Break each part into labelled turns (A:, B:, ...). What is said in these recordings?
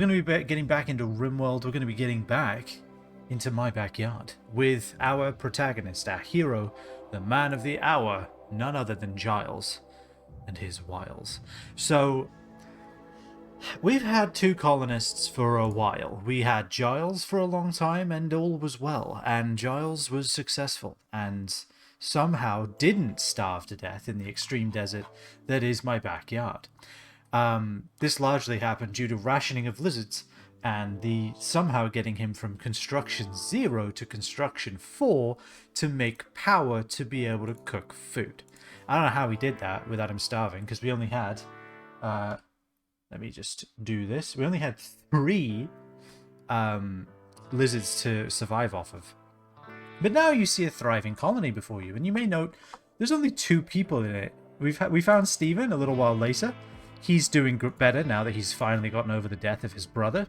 A: We're going to be getting back into RimWorld. We're going to be getting back into my backyard with our protagonist, our hero, the man of the hour, none other than Giles and his wiles. So, we've had two colonists for a while. We had Giles for a long time, and all was well. And Giles was successful, and somehow didn't starve to death in the extreme desert that is my backyard. This largely happened due to rationing of lizards and the somehow getting him from construction 0 to construction 4 to make power to be able to cook food. I don't know how he did that without him starving, because we only had let me just do this. We only had 3 lizards to survive off of. But now you see a thriving colony before you, and you may note there's only 2 people in it. We found Stephen a little while later. He's doing better now that he's finally gotten over the death of his brother,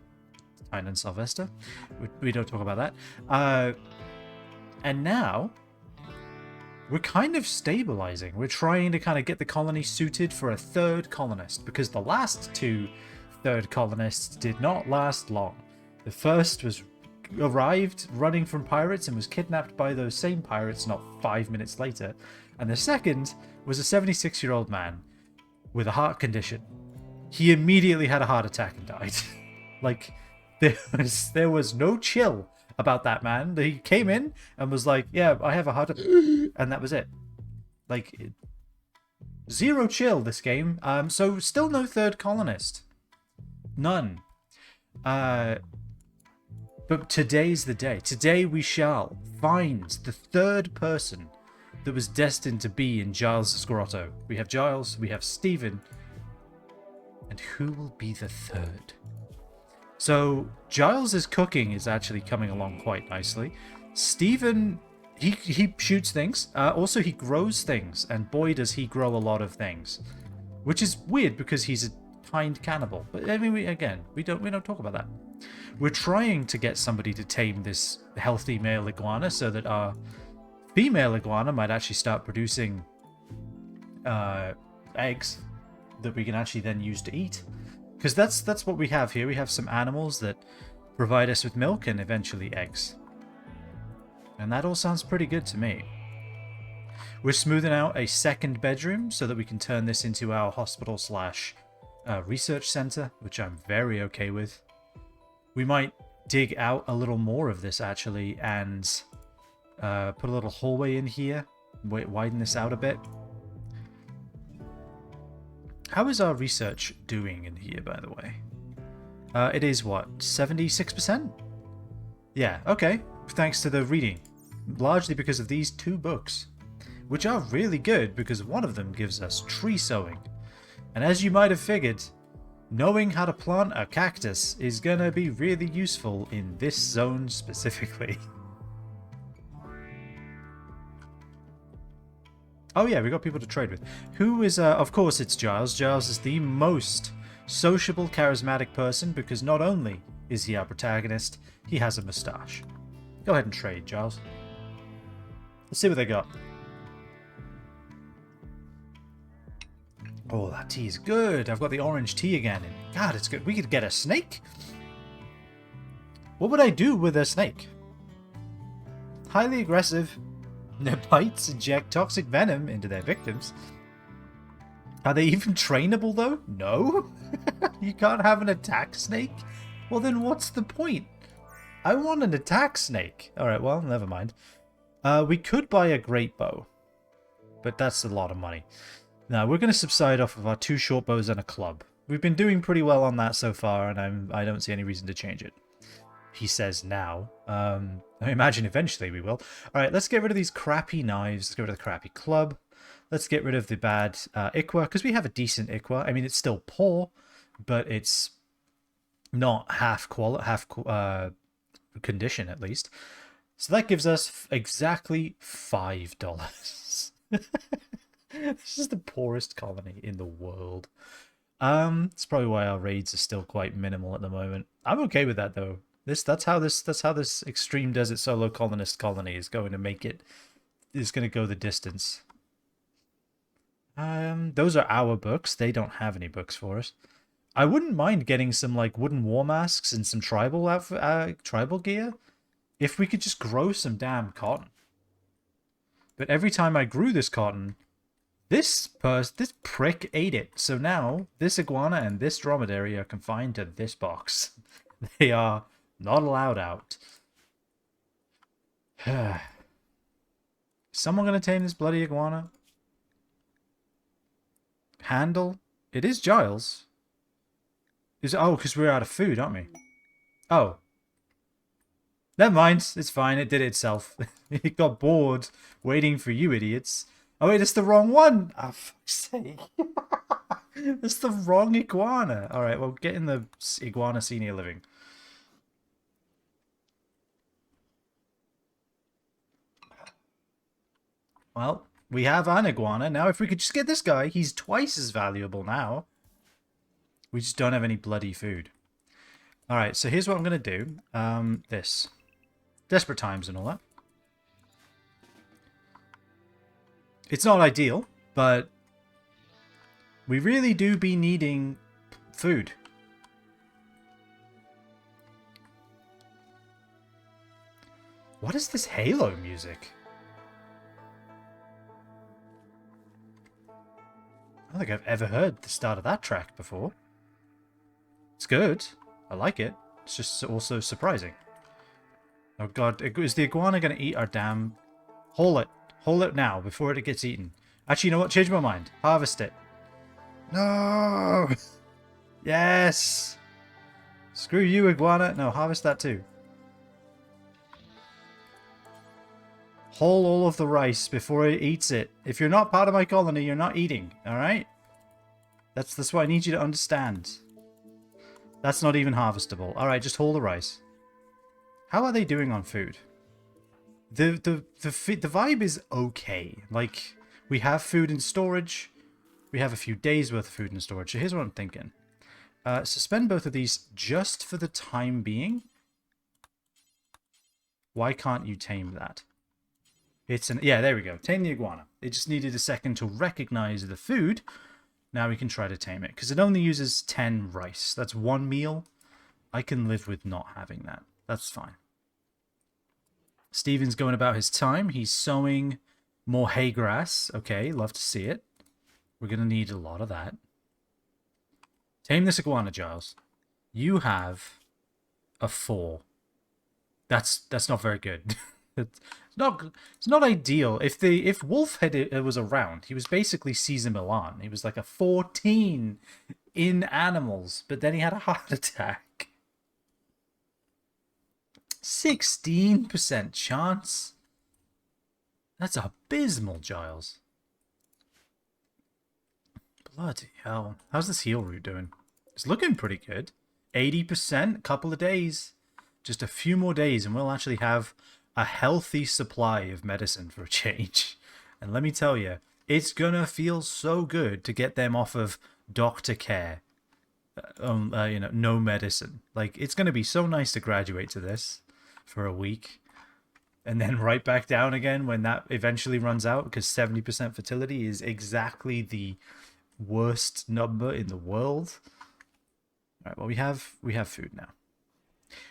A: Tyne and Sylvester. We don't talk about that. And now, we're kind of stabilizing. We're trying to kind of get the colony suited for a 3rd colonist, because the last 2 3rd colonists did not last long. The first arrived running from pirates and was kidnapped by those same pirates not 5 minutes later. And the second was a 76-year-old man with a heart condition. He immediately had a heart attack and died. Like, there was no chill about that man. He came in and was like, yeah, I have a heart attack, and that was it. Like, zero chill this game. So still no 3rd colonist. None. But today's the day. Today we shall find the 3rd person that was destined to be in Giles' grotto. We have Giles, we have Stephen, and who will be the 3rd? So Giles' cooking is actually coming along quite nicely. Stephen, he shoots things. Also, he grows things, and boy does he grow a lot of things, which is weird because he's a kind cannibal. But I mean, we don't talk about that. We're trying to get somebody to tame this healthy male iguana so that our female iguana might actually start producing eggs that we can actually then use to eat. Because that's what we have here. We have some animals that provide us with milk and eventually eggs. And that all sounds pretty good to me. We're smoothing out a 2nd bedroom so that we can turn this into our hospital slash research center, which I'm very okay with. We might dig out a little more of this actually and put a little hallway in here, widen this out a bit. How is our research doing in here, by the way? It is what, 76%? Yeah, okay. Thanks to the reading. Largely because of these 2 books, which are really good because one of them gives us tree sowing. And as you might have figured, knowing how to plant a cactus is gonna be really useful in this zone specifically. Oh yeah, we got people to trade with. Who is, of course it's Giles. Giles is the most sociable, charismatic person because not only is he our protagonist, he has a mustache. Go ahead and trade, Giles. Let's see what they got. Oh, that tea is good. I've got the orange tea again. And God, it's good. We could get a snake. What would I do with a snake? Highly aggressive. Their bites inject toxic venom into their victims. Are they even trainable, though? No? You can't have an attack snake? Well, then what's the point? I want an attack snake. Alright, well, never mind. We could buy a great bow, but that's a lot of money. Now, we're going to subside off of our 2 short bows and a club. We've been doing pretty well on that so far, and I don't see any reason to change it. He says now. I imagine eventually we will. Alright, let's get rid of these crappy knives. Let's get rid of the crappy club. Let's get rid of the bad Iqua, because we have a decent Iqua. I mean, it's still poor, but it's not half condition, at least. So that gives us exactly $5. This is the poorest colony in the world. It's probably why our raids are still quite minimal at the moment. I'm okay with that, though. That's how this extreme desert solo colonist colony is going to make it. Is going to go the distance. Those are our books. They don't have any books for us. I wouldn't mind getting some like wooden war masks and some tribal tribal gear if we could just grow some damn cotton. But every time I grew this cotton, this prick ate it. So now this iguana and this dromedary are confined to this box. They are not allowed out. Someone gonna tame this bloody iguana? Handle? It is Giles. Oh, because we're out of food, aren't we? Oh. Never mind. It's fine. It did it itself. It got bored waiting for you idiots. Oh, wait, it's the wrong one. Oh, fuck's sake. It's the wrong iguana. All right, well, get in the iguana senior living. Well, we have an iguana. Now, if we could just get this guy, he's twice as valuable now. We just don't have any bloody food. All right, so here's what I'm going to do. This. Desperate times and all that. It's not ideal, but we really do be needing food. What is this Halo music? I don't think I've ever heard the start of that track before. It's good. I like it. It's just also surprising. Oh god, is the iguana going to eat our damn... Haul it. Haul it now, before it gets eaten. Actually, you know what? Change my mind. Harvest it. No! Yes! Screw you, iguana. No, harvest that too. Haul all of the rice before it eats it. If you're not part of my colony, you're not eating. Alright? That's what I need you to understand. That's not even harvestable. Alright, just haul the rice. How are they doing on food? The vibe is okay. Like, we have food in storage. We have a few days worth of food in storage. So here's what I'm thinking. Suspend both of these just for the time being. Why can't you tame that? Yeah, there we go. Tame the iguana. It just needed a second to recognize the food. Now we can try to tame it. Because it only uses 10 rice. That's one meal. I can live with not having that. That's fine. Steven's going about his time. He's sowing more hay grass. Okay, love to see it. We're going to need a lot of that. Tame this iguana, Giles. You have a 4. That's not very good. It's not ideal. If Wolf was around, he was basically Caesar Milan. He was like a 14 in animals, but then he had a heart attack. 16% chance. That's abysmal, Giles. Bloody hell. How's this heal route doing? It's looking pretty good. 80%, couple of days. Just a few more days and we'll actually have a healthy supply of medicine for a change. And let me tell you, it's gonna feel so good to get them off of doctor care. No medicine. Like, it's gonna be so nice to graduate to this for a week. And then right back down again when that eventually runs out, because 70% fertility is exactly the worst number in the world. All right, well, we have food now.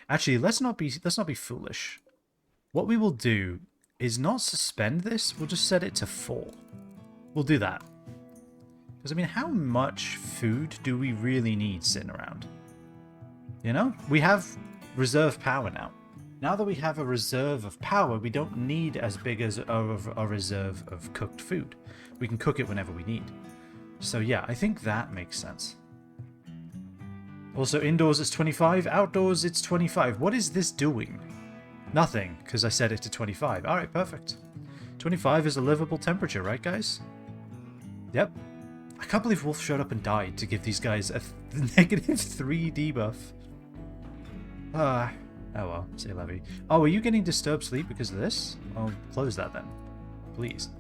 A: Actually, let's not be foolish. What we will do is not suspend this. We'll just set it to 4. We'll do that. Because, I mean, how much food do we really need sitting around? You know? We have reserve power now. Now that we have a reserve of power, we don't need as big as a reserve of cooked food. We can cook it whenever we need. So yeah, I think that makes sense. Also, indoors it's 25, outdoors it's 25. What is this doing? Nothing, because I set it to 25. Alright, perfect. 25 is a livable temperature, right guys? Yep. I can't believe Wolf showed up and died to give these guys a -3 debuff. Oh well, say Levy. Oh, are you getting disturbed sleep because of this? Oh, close that then. Please.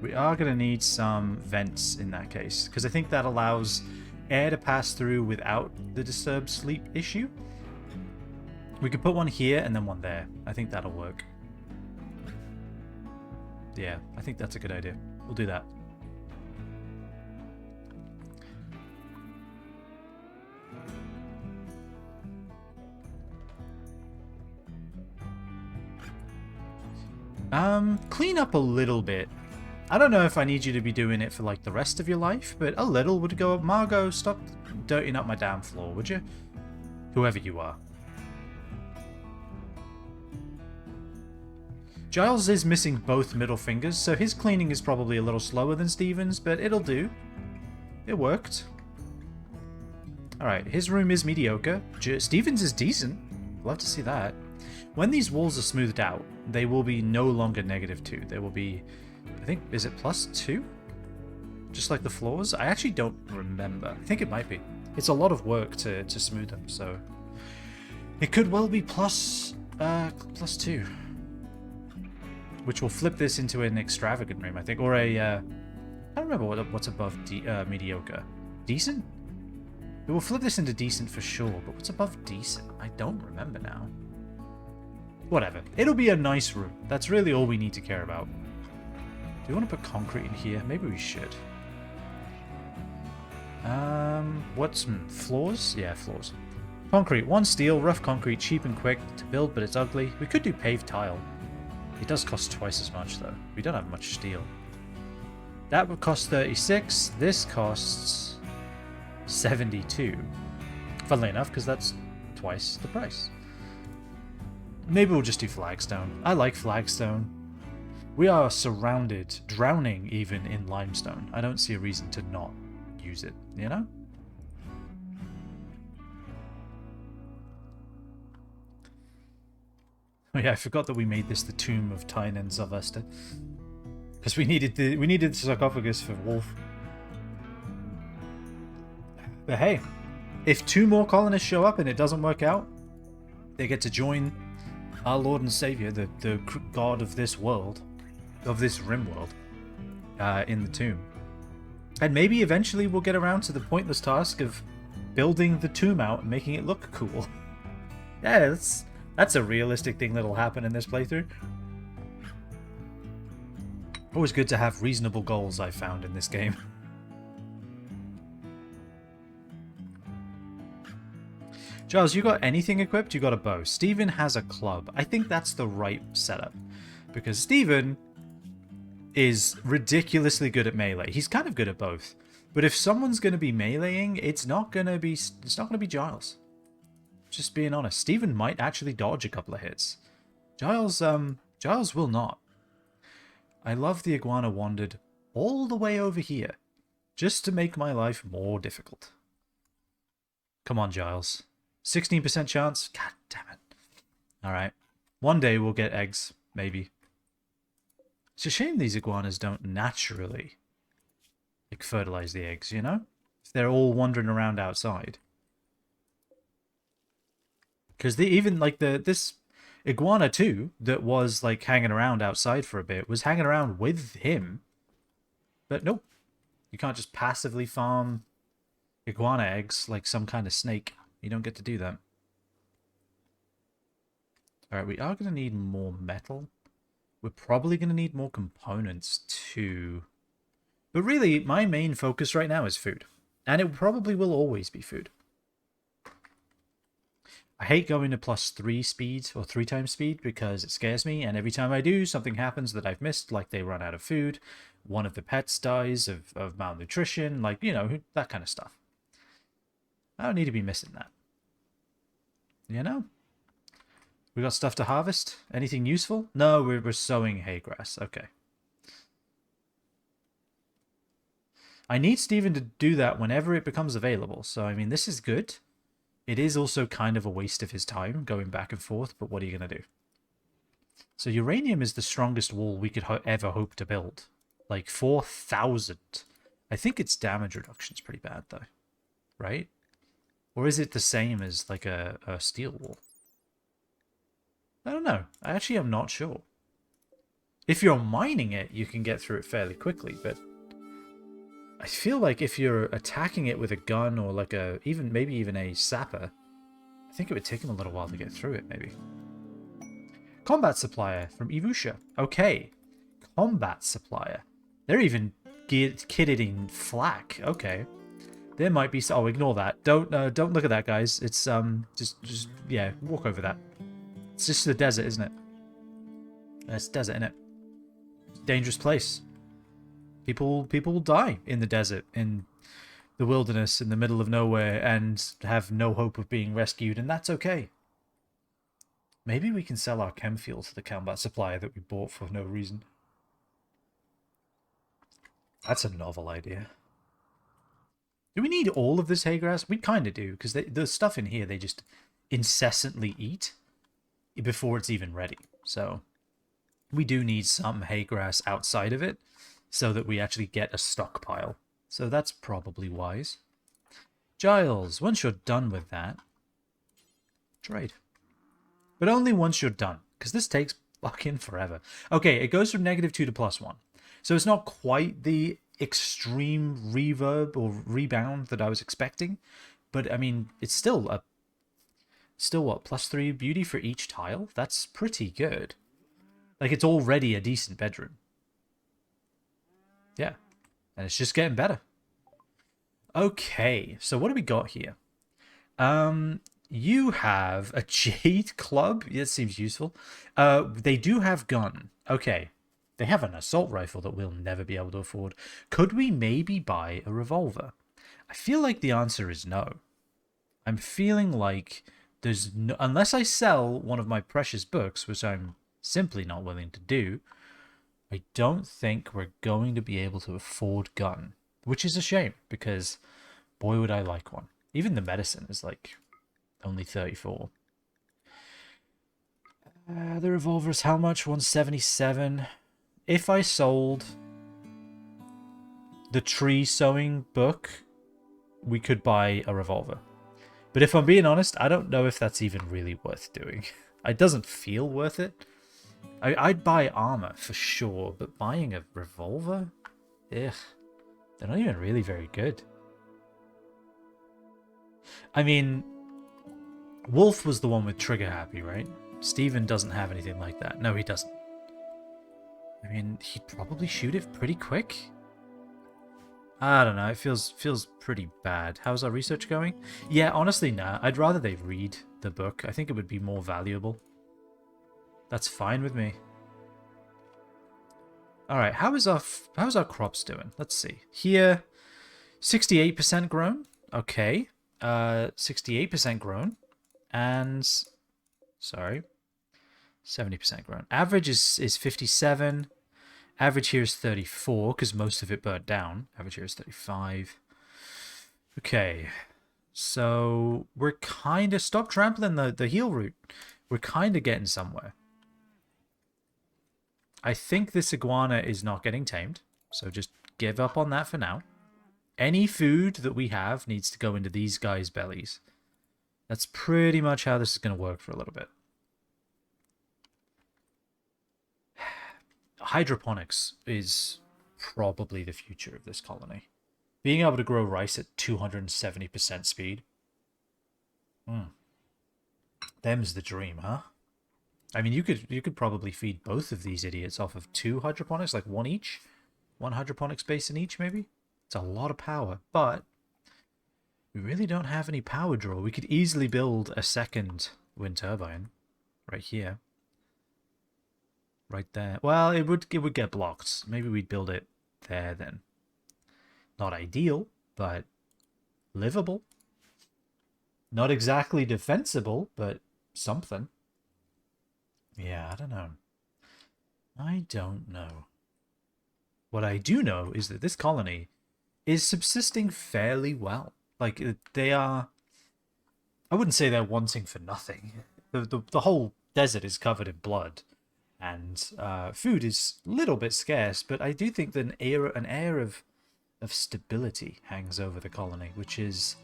A: We are going to need some vents in that case, because I think that allows air to pass through without the disturbed sleep issue. We could put one here and then one there. I think that'll work. Yeah, I think that's a good idea. We'll do that. Clean up a little bit. I don't know if I need you to be doing it for like the rest of your life, but a little would go. Margot, stop dirtying up my damn floor, would you? Whoever you are. Giles is missing both middle fingers, so his cleaning is probably a little slower than Steven's, but it'll do. It worked. Alright, his room is mediocre. Steven's is decent. Love to see that. When these walls are smoothed out, they will be no longer -2. They will be, I think, is it +2? Just like the floors? I actually don't remember. I think it might be. It's a lot of work to smooth them, so it could well be +2. Which will flip this into an extravagant room, I think, or a, I don't remember what's above mediocre. Decent? It will flip this into decent for sure, but what's above decent? I don't remember now. Whatever. It'll be a nice room. That's really all we need to care about. Do you want to put concrete in here? Maybe we should. What's floors? Yeah, floors. Concrete. 1 steel, rough concrete, cheap and quick to build, but it's ugly. We could do paved tile. It does cost twice as much, though. We don't have much steel. That would cost 36. This costs 72. Funnily enough, because that's twice the price. Maybe we'll just do flagstone. I like flagstone. We are surrounded, drowning even, in limestone. I don't see a reason to not use it, you know? Oh yeah, I forgot that we made this the tomb of Tynan Sylvester. Because we needed the sarcophagus for Wolf. But hey, if 2 more colonists show up and it doesn't work out, they get to join our Lord and Savior, the god of this world, of this rim world, in the tomb. And maybe eventually we'll get around to the pointless task of building the tomb out and making it look cool. Yeah, that's a realistic thing that'll happen in this playthrough. Always good to have reasonable goals, I've found, in this game. Giles, you got anything equipped? You got a bow. Steven has a club. I think that's the right setup. Because Steven is ridiculously good at melee. He's kind of good at both. But if someone's going to be meleeing, it's not going to be Giles. Just being honest. Steven might actually dodge a couple of hits. Giles will not. I love the iguana wandered all the way over here just to make my life more difficult. Come on, Giles. 16% chance? God damn it. Alright. One day we'll get eggs, maybe. It's a shame these iguanas don't naturally like fertilize the eggs, you know? If they're all wandering around outside. Because even like this iguana too, that was like hanging around outside for a bit, was hanging around with him. But nope. You can't just passively farm iguana eggs like some kind of snake. You don't get to do that. Alright, we are going to need more metal. We're probably going to need more components too. But really, my main focus right now is food. And it probably will always be food. I hate going to +3 speed or 3 times speed because it scares me. And every time I do, something happens that I've missed. Like they run out of food. One of the pets dies of malnutrition. Like, you know, that kind of stuff. I don't need to be missing that. You know? We got stuff to harvest? Anything useful? No, we're sowing hay grass. Okay. I need Steven to do that whenever it becomes available. So, I mean, this is good. It is also kind of a waste of his time going back and forth, but what are you going to do? So uranium is the strongest wall we could ever hope to build. Like 4,000. I think its damage reduction is pretty bad, though. Right? Or is it the same as like a steel wall? I don't know. I actually am not sure. If you're mining it, you can get through it fairly quickly, but I feel like if you're attacking it with a gun or like maybe even a sapper, I think it would take him a little while to get through it, maybe. Combat supplier from Evusha. Okay. Combat supplier. They're even kitted in flak. Okay. There might be... Oh, ignore that. Don't look at that, guys. It's, just yeah, walk over that. It's just the desert, isn't it? It's desert, isn't it? dangerous place. People will die in the desert, in the wilderness, in the middle of nowhere, and have no hope of being rescued, and that's okay. Maybe we can sell our chem fuel to the combat supplier that we bought for no reason. That's a novel idea. Do we need all of this hay grass? We kind of do, because the stuff in here they just incessantly eat before it's even ready. So we do need some hay grass outside of it so that we actually get a stockpile. So that's probably wise. Giles, once you're done with that, trade. But only once you're done, because this takes fucking forever. Okay, it goes from -2 to +1. So it's not quite the extreme reverb or rebound that I was expecting. But, I mean, it's still what, +3 beauty for each tile? That's pretty good. Like, it's already a decent bedroom. Yeah. And it's just getting better. Okay, so what do we got here? You have a Jade Club. Yeah, it seems useful. They do have gun. Okay. They have an assault rifle that we'll never be able to afford. Could we maybe buy a revolver? I feel like the answer is no. I'm feeling like there's no... Unless I sell one of my precious books, which I'm simply not willing to do, I don't think we're going to be able to afford gun. Which is a shame, because boy would I like one. Even the medicine is like only 34. The revolver's how much? 177. If I sold the tree sewing book, we could buy a revolver. But if I'm being honest, I don't know if that's even really worth doing. It doesn't feel worth it. I'd buy armor for sure, but buying a revolver? Ugh. They're not even really very good. I mean, Wolf was the one with trigger happy, right? Steven doesn't have anything like that. No, he doesn't. I mean, he'd probably shoot it pretty quick. I don't know. It feels pretty bad. How's our research going? Yeah, honestly, nah. I'd rather they read the book. I think it would be more valuable. That's fine with me. All right, how's our crops doing? Let's see. Here, 68% grown. Okay. 68% grown. And sorry. 70% grown. Average is 57. Average here is 34 because most of it burnt down. Average here is 35. Okay. So we're kind of... Stop trampling the heal route. We're kind of getting somewhere. I think this iguana is not getting tamed. So just give up on that for now. Any food that we have needs to go into these guys' bellies. That's pretty much how this is going to work for a little bit. Hydroponics is probably the future of this colony. Being able to grow rice at 270% speed. Them's the dream, huh? I mean, you could probably feed both of these idiots off of 2 hydroponics, like one each. One hydroponics basin each, maybe? It's a lot of power, but we really don't have any power draw. We could easily build a second wind turbine right here. Right there. Well, it would get blocked. Maybe we'd build it there then. Not ideal, but livable. Not exactly defensible, but something. Yeah, I don't know. I don't know. What I do know is that this colony is subsisting fairly well. Like, they are... I wouldn't say they're wanting for nothing. The whole desert is covered in blood. And food is a little bit scarce, but I do think that an air of stability hangs over the colony, which is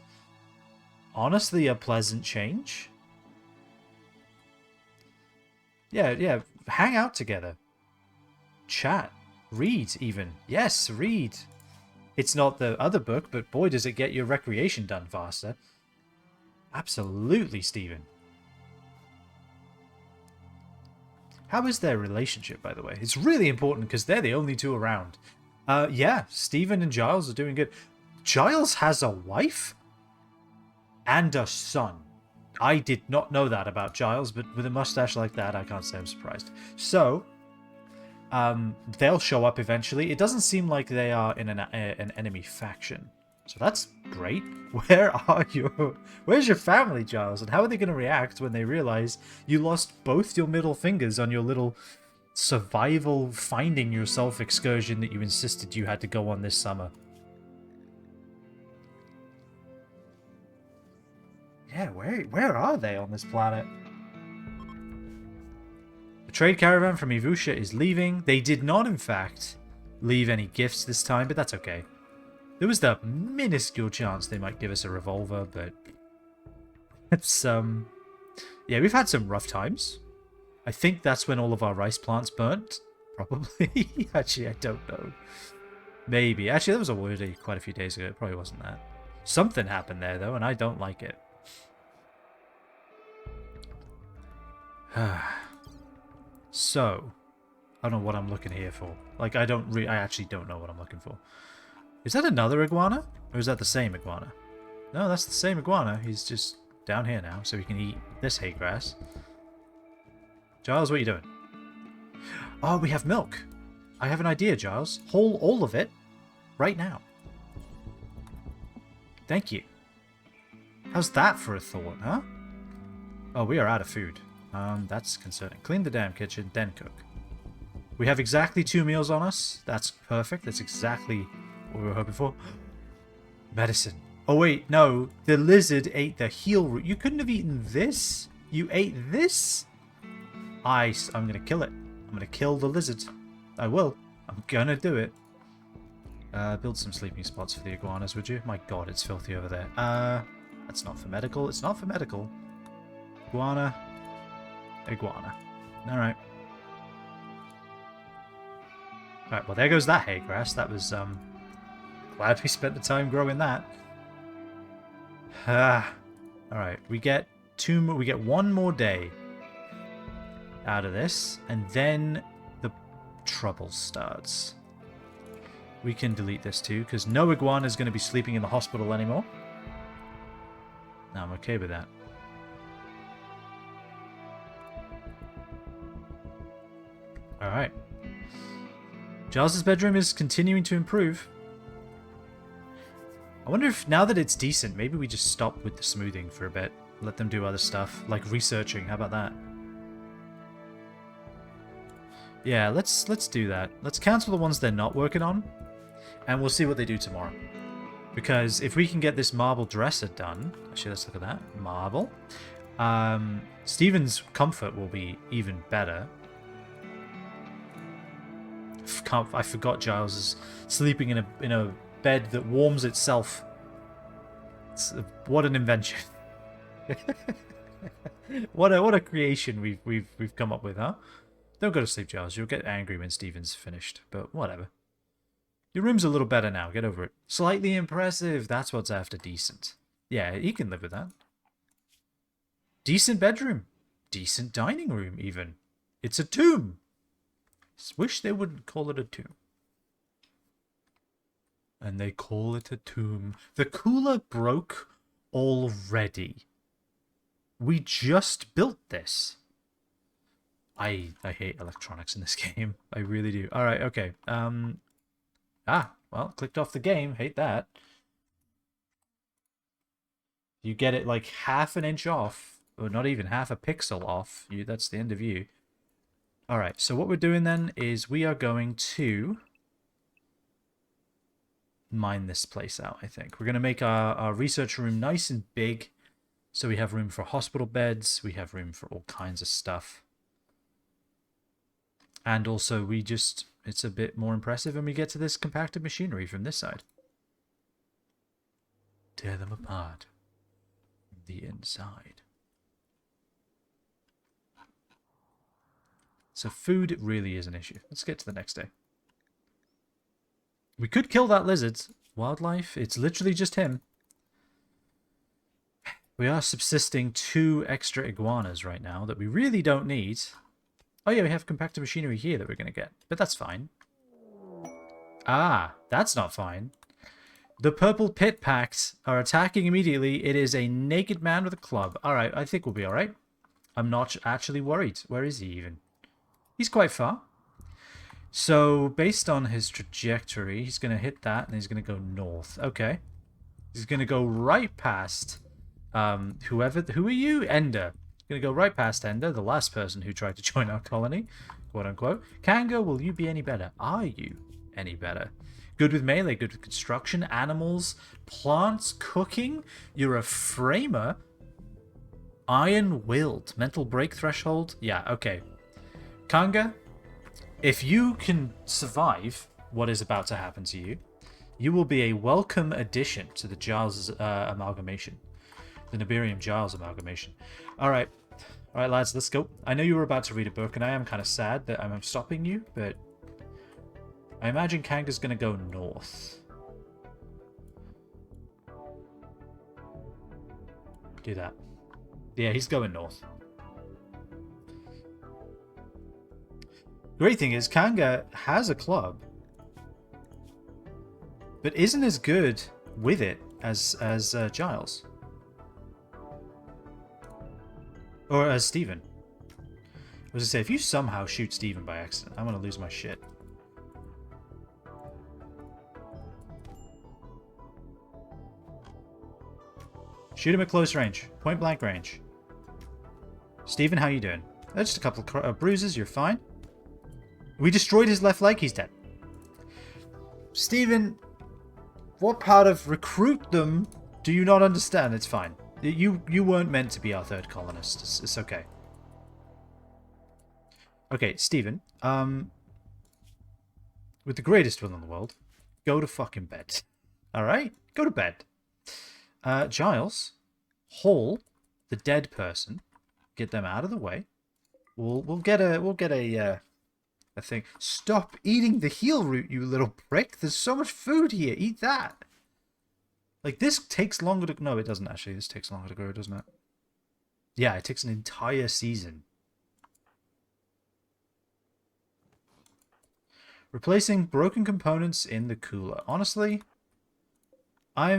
A: honestly a pleasant change. Yeah, hang out together. Chat. Read, even. Yes, read. It's not the other book, but boy, does it get your recreation done faster. Absolutely, Stephen. How is their relationship, by the way? It's really important because they're the only two around. Yeah, Stephen and Giles are doing good. Giles has a wife and a son. I did not know that about Giles, but with a mustache like that, I can't say I'm surprised. So, They'll show up eventually. It doesn't seem like they are in an enemy faction. So that's great. Where's your family, Giles? And how are they going to react when they realize you lost both your middle fingers on your little survival finding yourself excursion that you insisted you had to go on this summer? Yeah, where are they on this planet? The trade caravan from Ivusha is leaving. They did not, in fact, leave any gifts this time, but that's okay. There was the minuscule chance they might give us a revolver, but it's, yeah, we've had some rough times. I think that's when all of our rice plants burnt. Probably. Actually, I don't know. Maybe. Actually, that was already quite a few days ago. It probably wasn't that. Something happened there, though, and I don't like it. So, I don't know what I'm looking here for. Like, I actually don't know what I'm looking for. Is that another iguana? Or is that the same iguana? No, that's the same iguana. He's just down here now, so he can eat this hay grass. Giles, what are you doing? Oh, we have milk. I have an idea, Giles. Haul all of it right now. Thank you. How's that for a thought, huh? Oh, we are out of food. That's concerning. Clean the damn kitchen, then cook. We have exactly 2 meals on us. That's perfect. That's exactly what we were hoping for. Medicine. Oh, wait. No. The lizard ate the heel root. You couldn't have eaten this? You ate this? I'm going to kill it. I'm going to kill the lizard. I will. I'm going to do it. Build some sleeping spots for the iguanas, would you? My god, it's filthy over there. That's not for medical. It's not for medical. Iguana. Iguana. Alright. Alright, well there goes that hay grass. That was, glad we spent the time growing that. Alright, we get 1 more day out of this, and then the trouble starts. We can delete this too, because no iguana is going to be sleeping in the hospital anymore. No, I'm okay with that. Alright. Giles' bedroom is continuing to improve. I wonder if, now that it's decent, maybe we just stop with the smoothing for a bit. Let them do other stuff, like researching. How about that? Yeah, let's do that. Let's cancel the ones they're not working on, and we'll see what they do tomorrow. Because if we can get this marble dresser done... Actually, let's look at that. Marble. Stephen's comfort will be even better. I forgot Giles is sleeping in a bed that warms itself. What an invention! what a creation we've come up with, huh? Don't go to sleep, Giles. You'll get angry when Stephen's finished. But whatever. Your room's a little better now. Get over it. Slightly impressive. That's what's after decent. Yeah, he can live with that. Decent bedroom. Decent dining room, even. It's a tomb. Wish they wouldn't call it a tomb. And they call it a tomb. The cooler broke already. We just built this. I hate electronics in this game. I really do. Alright, okay. Well, clicked off the game. Hate that. You get it like half an inch off. Or not even half a pixel off. That's the end of you. Alright, so what we're doing then is we are going to mine this place out, I think. We're going to make our research room nice and big. So we have room for hospital beds. We have room for all kinds of stuff. And also it's a bit more impressive when we get to this compacted machinery from this side. Tear them apart from the inside. So food really is an issue. Let's get to the next day. We could kill that lizard. Wildlife, it's literally just him. We are subsisting 2 extra iguanas right now that we really don't need. Oh yeah, we have compacted machinery here that we're going to get. But that's fine. Ah, that's not fine. The purple pit packs are attacking immediately. It is a naked man with a club. Alright, I think we'll be alright. I'm not actually worried. Where is he even? He's quite far. So, based on his trajectory, he's going to hit that and he's going to go north. Okay. He's going to go right past who are you? Ender. Going to go right past Ender, the last person who tried to join our colony, quote unquote. Kanga, will you be any better? Are you any better? Good with melee, good with construction, animals, plants, cooking. You're a framer. Iron-willed. Mental break threshold. Yeah, okay. Kanga, if you can survive what is about to happen to you, you will be a welcome addition to the Giles amalgamation. The Nibirium Giles amalgamation. Alright, lads, let's go. I know you were about to read a book, and I am kind of sad that I'm stopping you, but I imagine Kanga's going to go north. Do that. Yeah, he's going north. Great thing is, Kanga has a club, but isn't as good with it as Giles. Or as Steven. I was to say, if you somehow shoot Steven by accident, I'm going to lose my shit. Shoot him at close range. Point blank range. Steven, how you doing? Just a couple of bruises, you're fine. We destroyed his left leg, he's dead. Steven, what part of recruit them do you not understand? It's fine. You weren't meant to be our third colonist. It's okay. Okay, Steven, with the greatest will in the world, go to fucking bed. Alright? Go to bed. Giles, haul the dead person. Get them out of the way. We'll get a thing. Stop eating the heel root, you little prick. There's so much food here. Eat that. Like, this takes longer to... No, it doesn't, actually. This takes longer to grow, doesn't it? Yeah, it takes an entire season. Replacing broken components in the cooler. Honestly, I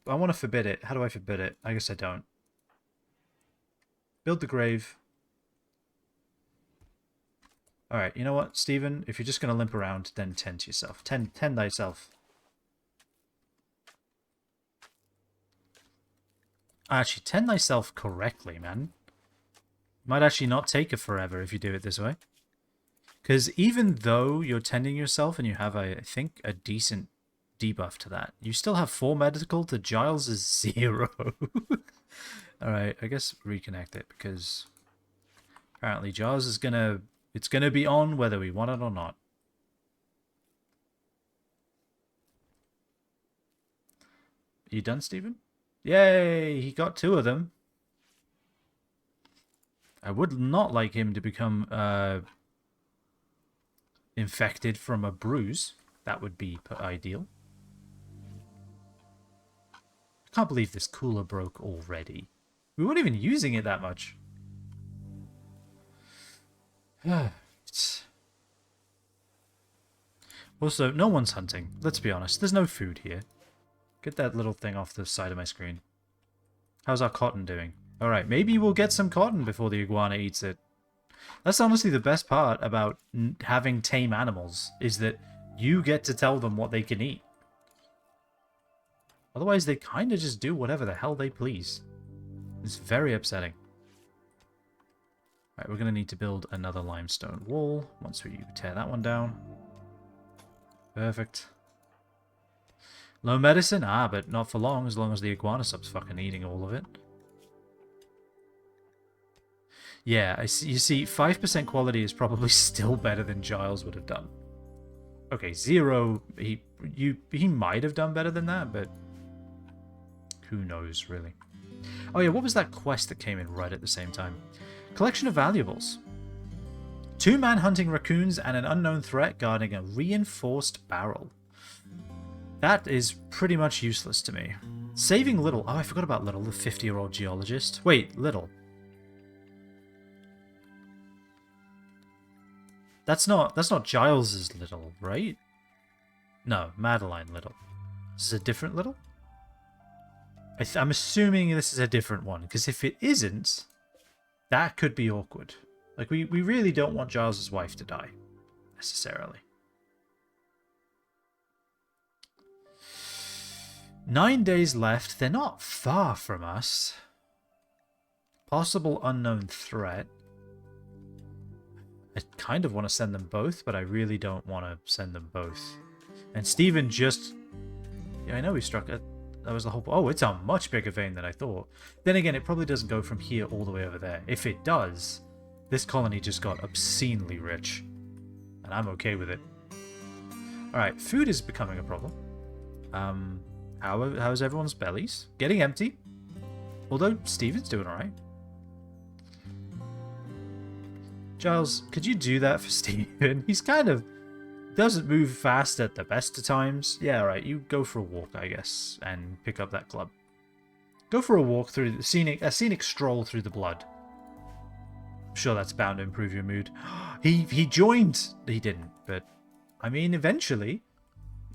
A: want to forbid it. How do I forbid it? I guess I don't. Build the grave. Alright, you know what, Steven? If you're just going to limp around, then tend to yourself. Tend thyself. Actually, tend thyself correctly, man. Might actually not take it forever if you do it this way. Because even though you're tending yourself and you have, I think, a decent debuff to that, you still have 4 medical to Giles' 0. Alright, I guess reconnect it, because apparently Giles is gonna... It's gonna be on whether we want it or not. You done, Steven? Yay! He got 2 of them. I would not like him to become infected from a bruise. That would be ideal. I can't believe this cooler broke already. We weren't even using it that much. Also, no one's hunting. Let's be honest. There's no food here. Get that little thing off the side of my screen. How's our cotton doing? Alright, maybe we'll get some cotton before the iguana eats it. That's honestly the best part about having tame animals, is that you get to tell them what they can eat. Otherwise, they kind of just do whatever the hell they please. It's very upsetting. Right, we're going to need to build another limestone wall once we tear that one down. Perfect. Low medicine? Ah, but not for long as the iguana stops fucking eating all of it. Yeah, you see, 5% quality is probably still better than Giles would have done. Okay, 0, he might have done better than that, but who knows, really. Oh yeah, what was that quest that came in right at the same time? Collection of valuables. 2 man hunting raccoons and an unknown threat guarding a reinforced barrel. That is pretty much useless to me. Saving Little. Oh, I forgot about Little, the 50-year-old geologist. Wait, Little. That's not Giles's Little, right? No, Madeline Little. This is a different Little? I'm assuming this is a different one, because if it isn't, that could be awkward. Like, we really don't want Giles' wife to die. necessarily. 9 days left. They're not far from us. Possible unknown threat. I kind of want to send them both, but I really don't want to send them both. And Stephen just... Yeah, I know he struck it. That was the whole... Oh, it's a much bigger vein than I thought. Then again, it probably doesn't go from here all the way over there. If it does, this colony just got obscenely rich. And I'm okay with it. Alright, food is becoming a problem. How's everyone's bellies? Getting empty. Although, Stephen's doing alright. Giles, could you do that for Stephen? He's kind of... doesn't move fast at the best of times. Yeah, alright, you go for a walk, I guess, and pick up that club. Go for a walk through the scenic stroll through the blood. I'm sure that's bound to improve your mood. He joined. He didn't, but I mean, eventually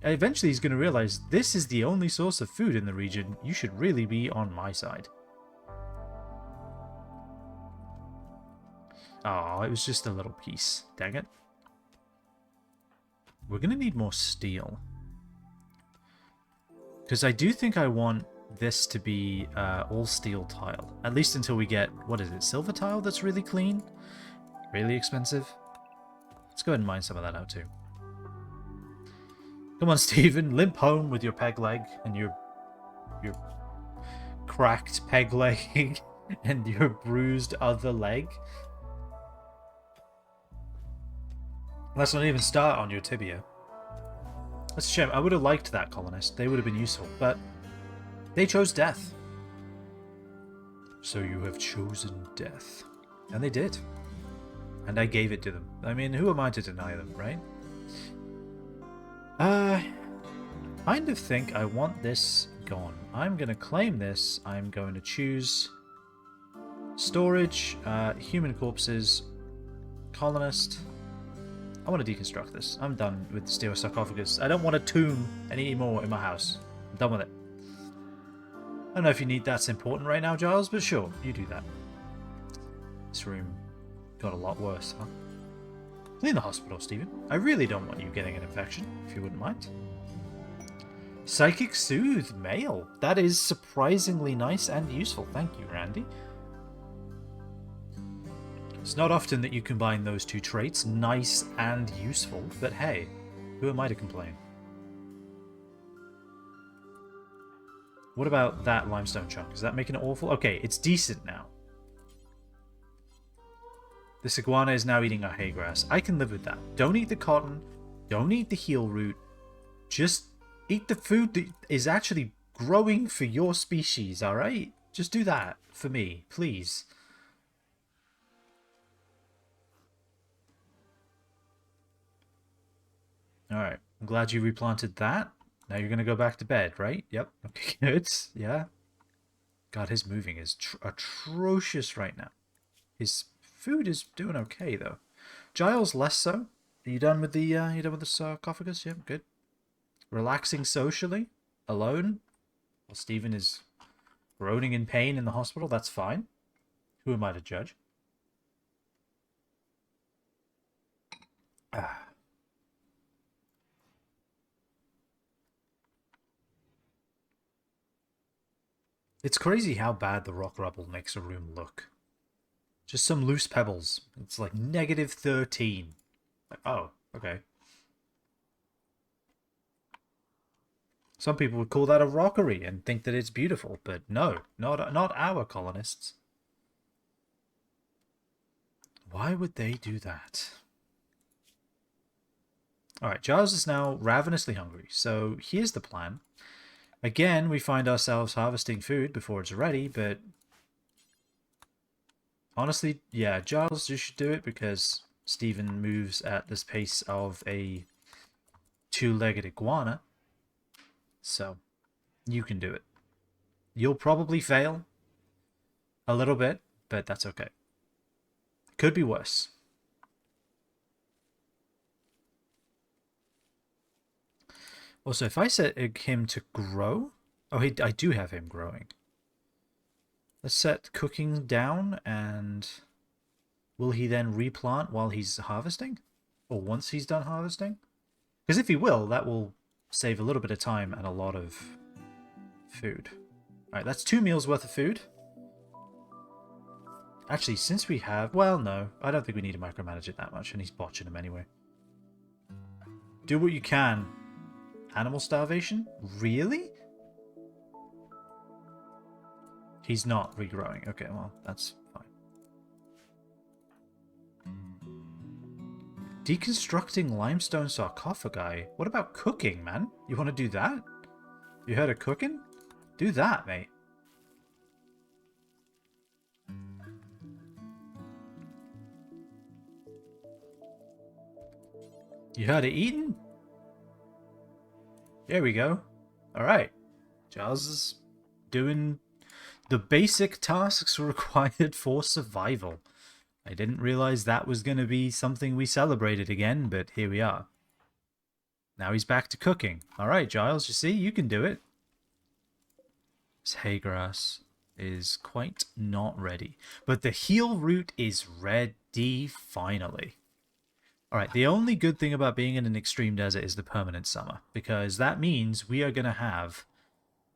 A: he's going to realize this is the only source of food in the region. You should really be on my side. Oh, it was just a little piece. Dang it. We're going to need more steel. Because I do think I want this to be all steel tile. At least until we get, what is it, silver tile that's really clean? Really expensive? Let's go ahead and mine some of that out too. Come on, Stephen. Limp home with your peg leg and your cracked peg leg and your bruised other leg. Let's not even start on your tibia. That's a shame. I would have liked that colonist. They would have been useful, but they chose death. So you have chosen death. And they did. And I gave it to them. I mean, who am I to deny them, right? Kind of think I want this gone. I'm going to claim this. I'm going to choose storage, human corpses, colonist. I want to deconstruct this. I'm done with the steel sarcophagus. I don't want a tomb anymore in my house. I'm done with it. I don't know if you need that's important right now, Giles, but sure, you do that. This room got a lot worse, huh? Clean the hospital, Stephen. I really don't want you getting an infection, if you wouldn't mind. Psychic Soothe Mail. That is surprisingly nice and useful. Thank you, Randy. It's not often that you combine those two traits, nice and useful, but hey, who am I to complain? What about that limestone chunk? Is that making it awful? Okay, it's decent now. This iguana is now eating our hay grass. I can live with that. Don't eat the cotton. Don't eat the heel root. Just eat the food that is actually growing for your species, alright? Just do that for me, please. Alright, I'm glad you replanted that. Now you're going to go back to bed, right? Yep. Okay, good. Yeah. God, his moving is atrocious right now. His food is doing okay, though. Giles, less so. Are you done with the sarcophagus? Yeah, good. Relaxing socially? Alone? While Stephen is groaning in pain in the hospital? That's fine. Who am I to judge? Ah. It's crazy how bad the rock rubble makes a room look. Just some loose pebbles. It's like -13. Like, oh, okay. Some people would call that a rockery and think that it's beautiful, but no, not our colonists. Why would they do that? Alright, Giles is now ravenously hungry, so here's the plan. Again, we find ourselves harvesting food before it's ready, but honestly, yeah, Giles, you should do it because Stephen moves at this pace of a two-legged iguana. So, you can do it. You'll probably fail a little bit, but that's okay. Could be worse. Also, if I set him to grow... Oh, I do have him growing. Let's set cooking down, and will he then replant while he's harvesting? Or once he's done harvesting? Because if he will, that will save a little bit of time and a lot of food. Alright, that's 2 meals worth of food. Actually, since we have... Well, no. I don't think we need to micromanage it that much, and he's botching them anyway. Do what you can. Animal starvation? Really? He's not regrowing. Okay, well, that's fine. Deconstructing limestone sarcophagi? What about cooking, man? You want to do that? You heard of cooking? Do that, mate. You heard of eating? There we go. Alright. Giles is doing the basic tasks required for survival. I didn't realize that was going to be something we celebrated again, but here we are. Now he's back to cooking. Alright, Giles, you see? You can do it. This haygrass is quite not ready. But the heal root is ready, finally. Alright, the only good thing about being in an extreme desert is the permanent summer. Because that means we are going to have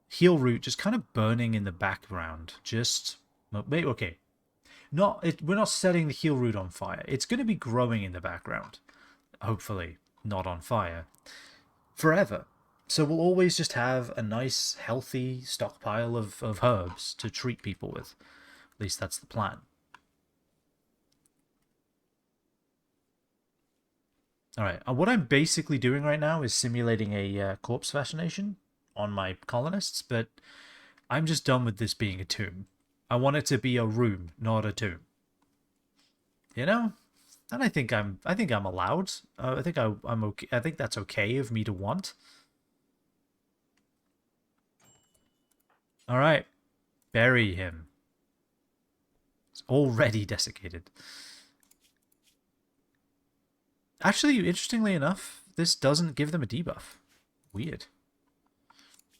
A: heal root just kind of burning in the background. Just... Okay. We're not setting the heal root on fire. It's going to be growing in the background. Hopefully not on fire. Forever. So we'll always just have a nice, healthy stockpile of herbs to treat people with. At least that's the plan. Alright, what I'm basically doing right now is simulating a corpse fascination on my colonists, but I'm just done with this being a tomb. I want it to be a room, not a tomb. You know? And I think I'm allowed. I think I'm okay. I think that's okay of me to want. All right, bury him. It's already desiccated. Actually, interestingly enough, this doesn't give them a debuff. Weird.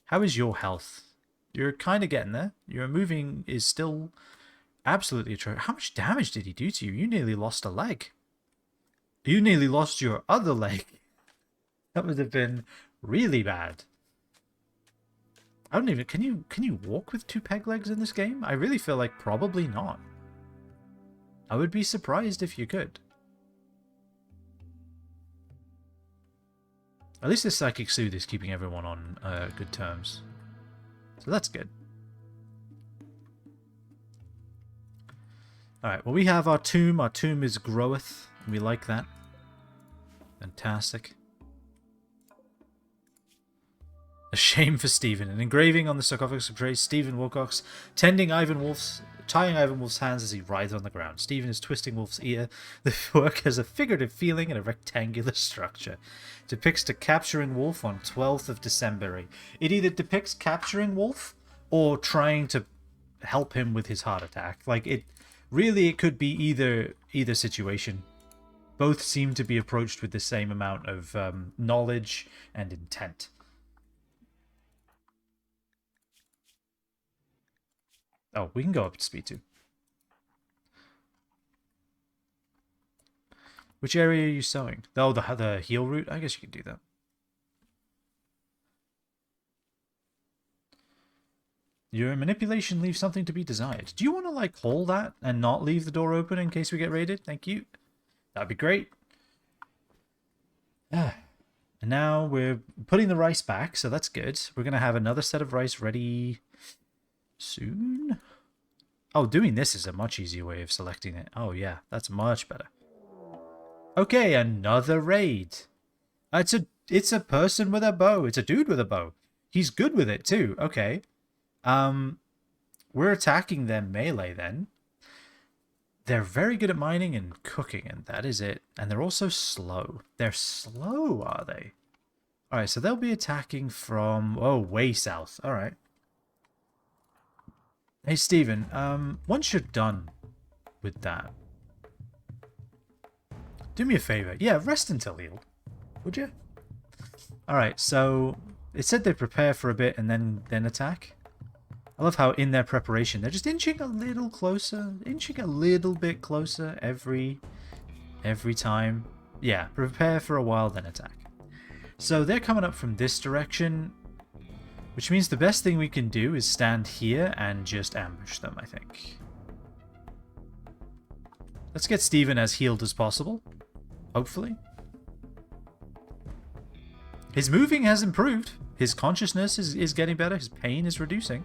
A: How is your health? You're kind of getting there. Your moving is still absolutely atrocious. How much damage did he do to you? You nearly lost a leg. You nearly lost your other leg. That would have been really bad. I don't even... Can you walk with 2 peg legs in this game? I really feel like probably not. I would be surprised if you could. At least this Psychic Soothe is keeping everyone on good terms. So that's good. Alright, well we have our tomb. Our tomb is groweth. We like that. Fantastic. A shame for Stephen. An engraving on the sarcophagus portrays Stephen Wilcox tying Ivan Wolf's hands as he writhes on the ground. Stephen is twisting Wolf's ear. The work has a figurative feeling and a rectangular structure. It depicts capturing Wolf on 12th of December. It either depicts capturing Wolf or trying to help him with his heart attack. Like, it could be either situation. Both seem to be approached with the same amount of knowledge and intent. Oh, we can go up to speed 2. Which area are you sewing? Oh, the heal root? I guess you can do that. Your manipulation leaves something to be desired. Do you want to, like, hold that and not leave the door open in case we get raided? Thank you. That'd be great. And now we're putting the rice back, so that's good. We're going to have another set of rice ready soon. Oh, doing this is a much easier way of selecting it. Oh, yeah, that's much better. Okay, another raid. It's a person with a bow. It's a dude with a bow. He's good with it, too. Okay. We're attacking them melee, then. They're very good at mining and cooking, and that is it. And they're also slow. They're slow, are they? Alright, so they'll be attacking from... Oh, way south. Alright. Hey, Steven, once you're done with that, do me a favor. Yeah, rest until healed. Would you? Alright, so it said they prepare for a bit and then attack. I love how in their preparation, they're just inching a little closer. Inching a little bit closer every time. Yeah, prepare for a while, then attack. So they're coming up from this direction, which means the best thing we can do is stand here and just ambush them, I think. Let's get Steven as healed as possible, hopefully. His moving has improved. His consciousness is getting better. His pain is reducing.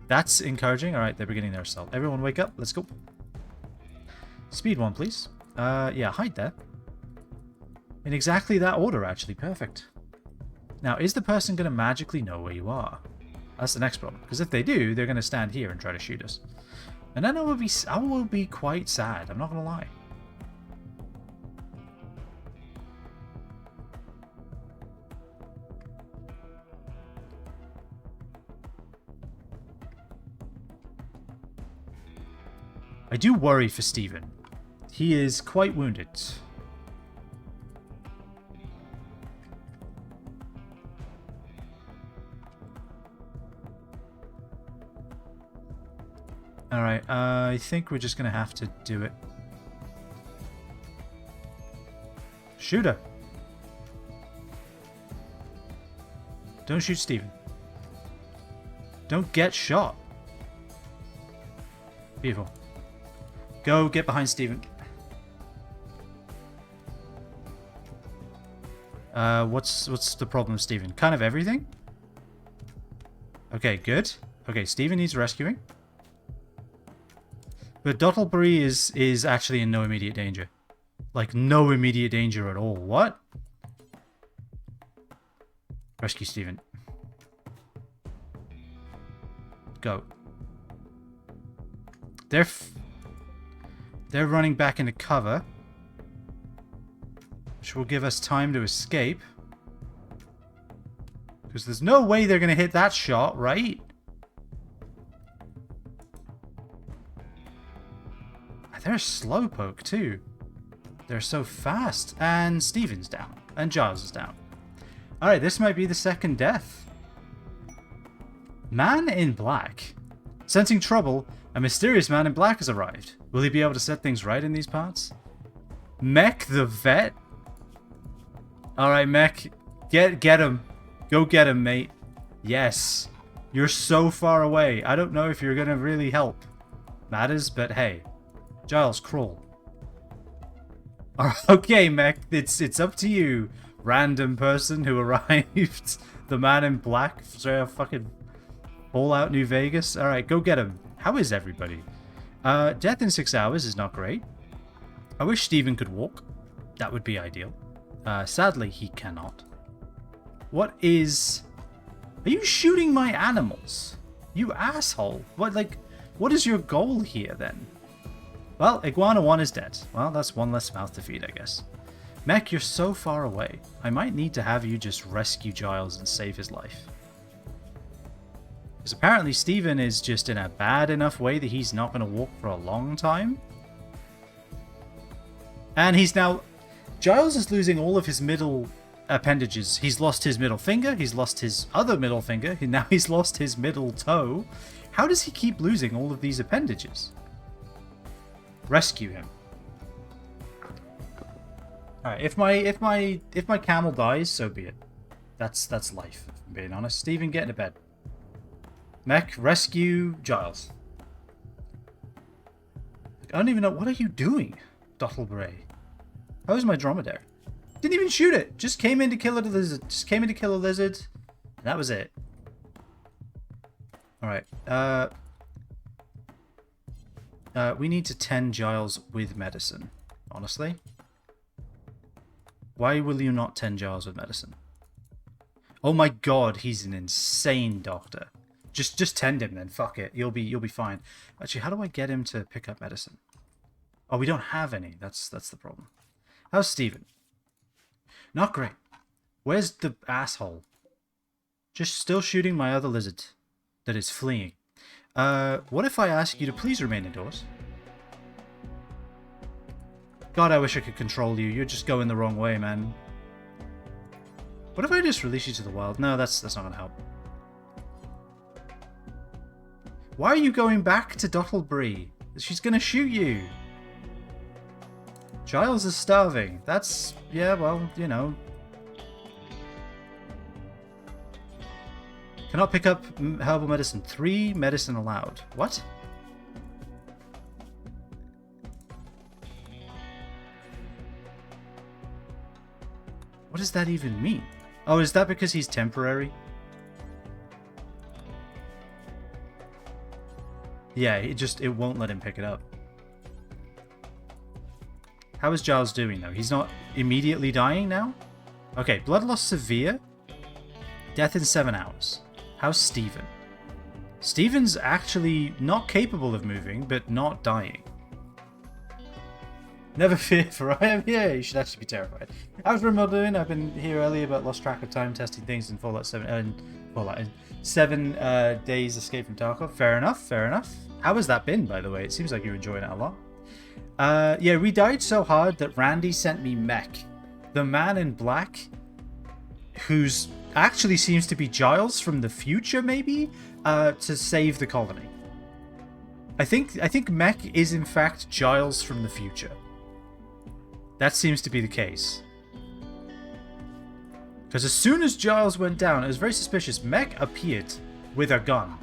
A: That's encouraging. Alright, they're beginning their assault. Everyone wake up. Let's go. Speed 1, please. Yeah, hide there. In exactly that order, actually. Perfect. Now, is the person going to magically know where you are? That's the next problem. Because if they do, they're going to stand here and try to shoot us. And then I will be quite sad. I'm not going to lie. I do worry for Steven. He is quite wounded. Alright, I think we're just going to have to do it. Shoot her. Don't shoot Steven. Don't get shot. Beautiful. Go get behind Steven. What's the problem, Steven? Kind of everything? Okay, good. Okay, Steven needs rescuing. But Dottlebury is actually in no immediate danger. Like, no immediate danger at all. What? Rescue Steven. Go. They're running back into cover, which will give us time to escape. Because there's no way they're going to hit that shot, right? They're slowpoke too. They're so fast. And Steven's down. And Giles is down. Alright, this might be the second death. Man in black. Sensing trouble, a mysterious man in black has arrived. Will he be able to set things right in these parts? Mech the vet? Alright, Mech. Get him. Go get him, mate. Yes. You're so far away. I don't know if you're gonna really help matters, but hey. Giles, crawl. Okay, Mech. It's up to you, random person who arrived. The man in black. Straight out fucking Fallout New Vegas. Alright, go get him. How is everybody? Death in 6 hours is not great. I wish Steven could walk. That would be ideal. Sadly, he cannot. What is... Are you shooting my animals? You asshole. What is your goal here, then? Well, Iguana 1 is dead. Well, that's one less mouth to feed, I guess. Mech, you're so far away. I might need to have you just rescue Giles and save his life. Because apparently Steven is just in a bad enough way that he's not going to walk for a long time. And he's now... Giles is losing all of his middle appendages. He's lost his middle finger. He's lost his other middle finger. And now he's lost his middle toe. How does he keep losing all of these appendages? Rescue him. Alright, if my camel dies, so be it. That's life, if I'm being honest. Steven, get into bed. Mech, rescue Giles. I don't even know. What are you doing, Dottlebury? How's my dromedary? Didn't even shoot it. Just came in to kill a lizard. Just came in to kill a lizard. And that was it. Alright. We need to tend Giles with medicine, honestly. Why will you not tend Giles with medicine? Oh my god, he's an insane doctor. Just tend him then, fuck it. You'll be fine. Actually, how do I get him to pick up medicine? Oh, we don't have any. That's the problem. How's Steven? Not great. Where's the asshole? Just still shooting my other lizard that is fleeing. What if I ask you to please remain indoors? God, I wish I could control you. You're just going the wrong way, man. What if I just release you to the wild? No, that's not gonna help. Why are you going back to Dottlebury? She's gonna shoot you. Giles is starving. That's, yeah, well, you know. Cannot pick up herbal medicine. 3 medicine allowed. What? What does that even mean? Oh, is that because he's temporary? Yeah, it won't let him pick it up. How is Giles doing, though? He's not immediately dying now? Okay, blood loss severe. Death in 7 hours. How's Steven? Steven's actually not capable of moving, but not dying. Never fear, for I am here. You should actually be terrified. How's Remote doing? I've been here earlier, but lost track of time testing things in Fallout 7. Fallout 7 days escape from Tarkov. Fair enough, fair enough. How has that been, by the way? It seems like you're enjoying it a lot. Yeah, we died so hard that Randy sent me Mech, the man in black, who's actually seems to be Giles from the future, maybe, to save the colony. I think Mech is in fact Giles from the future. That seems to be the case. Because as soon as Giles went down, it was very suspicious. Mech appeared with a gun.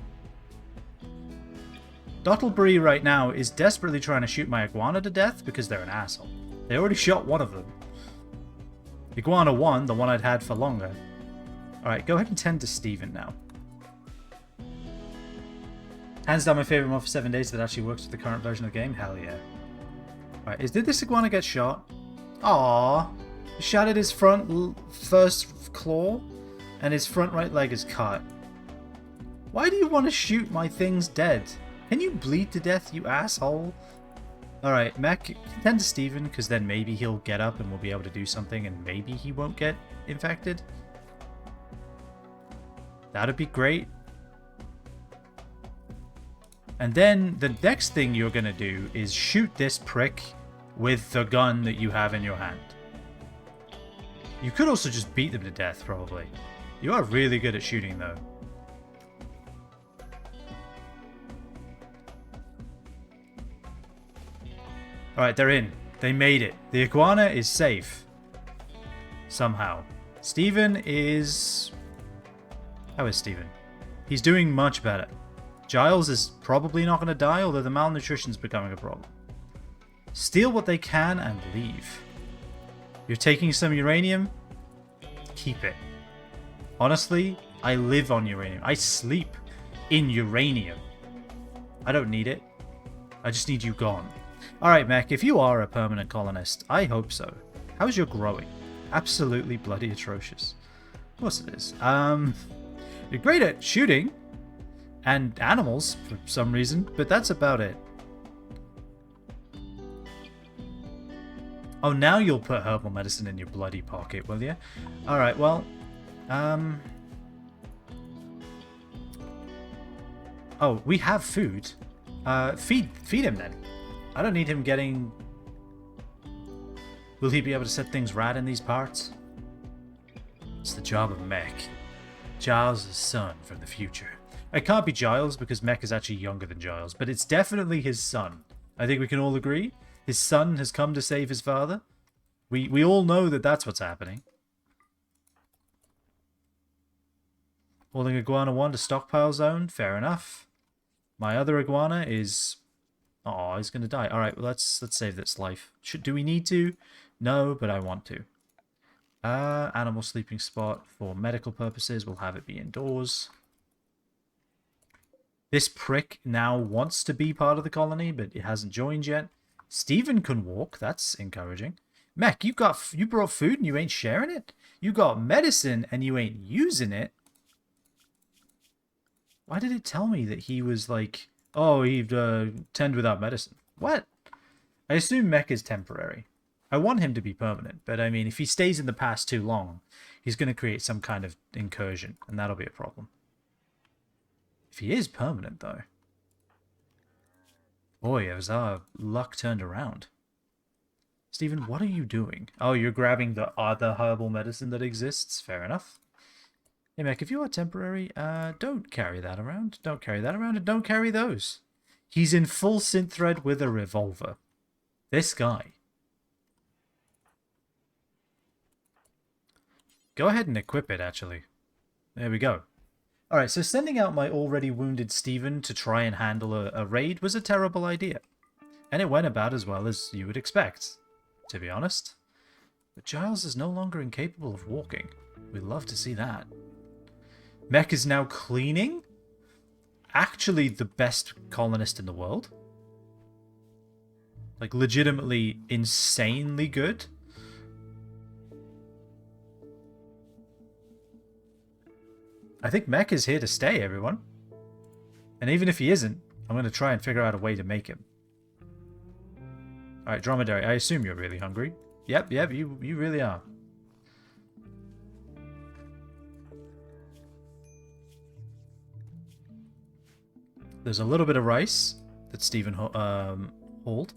A: Dottlebury right now is desperately trying to shoot my iguana to death because they're an asshole. They already shot one of them. Iguana 1, the one I'd had for longer. Alright, go ahead and tend to Steven now. Hands down my favorite mod for 7 days that actually works with the current version of the game. Hell yeah. Alright, did this iguana get shot? Aww. He shattered his first claw, and his front right leg is cut. Why do you want to shoot my things dead? Can you bleed to death, you asshole? Alright, Mech, tend to Steven, because then maybe he'll get up and we'll be able to do something, and maybe he won't get infected. That'd be great. And then the next thing you're going to do is shoot this prick with the gun that you have in your hand. You could also just beat them to death, probably. You are really good at shooting, though. Alright, they're in. They made it. The iguana is safe. Somehow. Steven is... How is Steven? He's doing much better. Giles is probably not going to die, although the malnutrition's becoming a problem. Steal what they can and leave. You're taking some uranium? Keep it. Honestly, I live on uranium. I sleep in uranium. I don't need it. I just need you gone. Alright, Mech, if you are a permanent colonist, I hope so. How's your growing? Absolutely bloody atrocious. Of course it is. You're great at shooting and animals for some reason, but that's about it. Oh, now you'll put herbal medicine in your bloody pocket, will you? Alright, well, oh, we have food. Feed him then. I don't need him getting... Will he be able to set things right in these parts? It's the job of Mech. Giles' son from the future. It can't be Giles because Mech is actually younger than Giles, but it's definitely his son. I think we can all agree. His son has come to save his father. We all know that that's what's happening. Holding Iguana 1 to stockpile zone. Fair enough. My other iguana is... Oh, he's going to die. Alright, well, let's save this life. Do we need to? No, but I want to. Animal sleeping spot for medical purposes. We'll have it be indoors. This prick now wants to be part of the colony, but it hasn't joined yet. Steven can walk. That's encouraging. Mech, you brought food and you ain't sharing it? You got medicine and you ain't using it? Why did it tell me that he was like... Oh, he'd tend without medicine. What? I assume Mech is temporary. I want him to be permanent, but I mean, if he stays in the past too long, he's going to create some kind of incursion, and that'll be a problem. If he is permanent, though... Boy, has our luck turned around. Steven, what are you doing? Oh, you're grabbing the other herbal medicine that exists? Fair enough. Hey, Mech, if you are temporary, don't carry that around. Don't carry that around, and don't carry thread with a revolver. This guy. Go ahead and equip it, actually. There we go. Alright, so sending out my already wounded Stephen to try and handle a raid was a terrible idea. And it went about as well as you would expect, to be honest. But Giles is no longer incapable of walking. We love to see that. Mech is now cleaning? Actually the best colonist in the world? Like, legitimately insanely good? I think Mech is here to stay, everyone. And even if he isn't, I'm going to try and figure out a way to make him. Alright, Dromedary, I assume you're really hungry. Yep, you really are. There's a little bit of rice that Stephen hauled.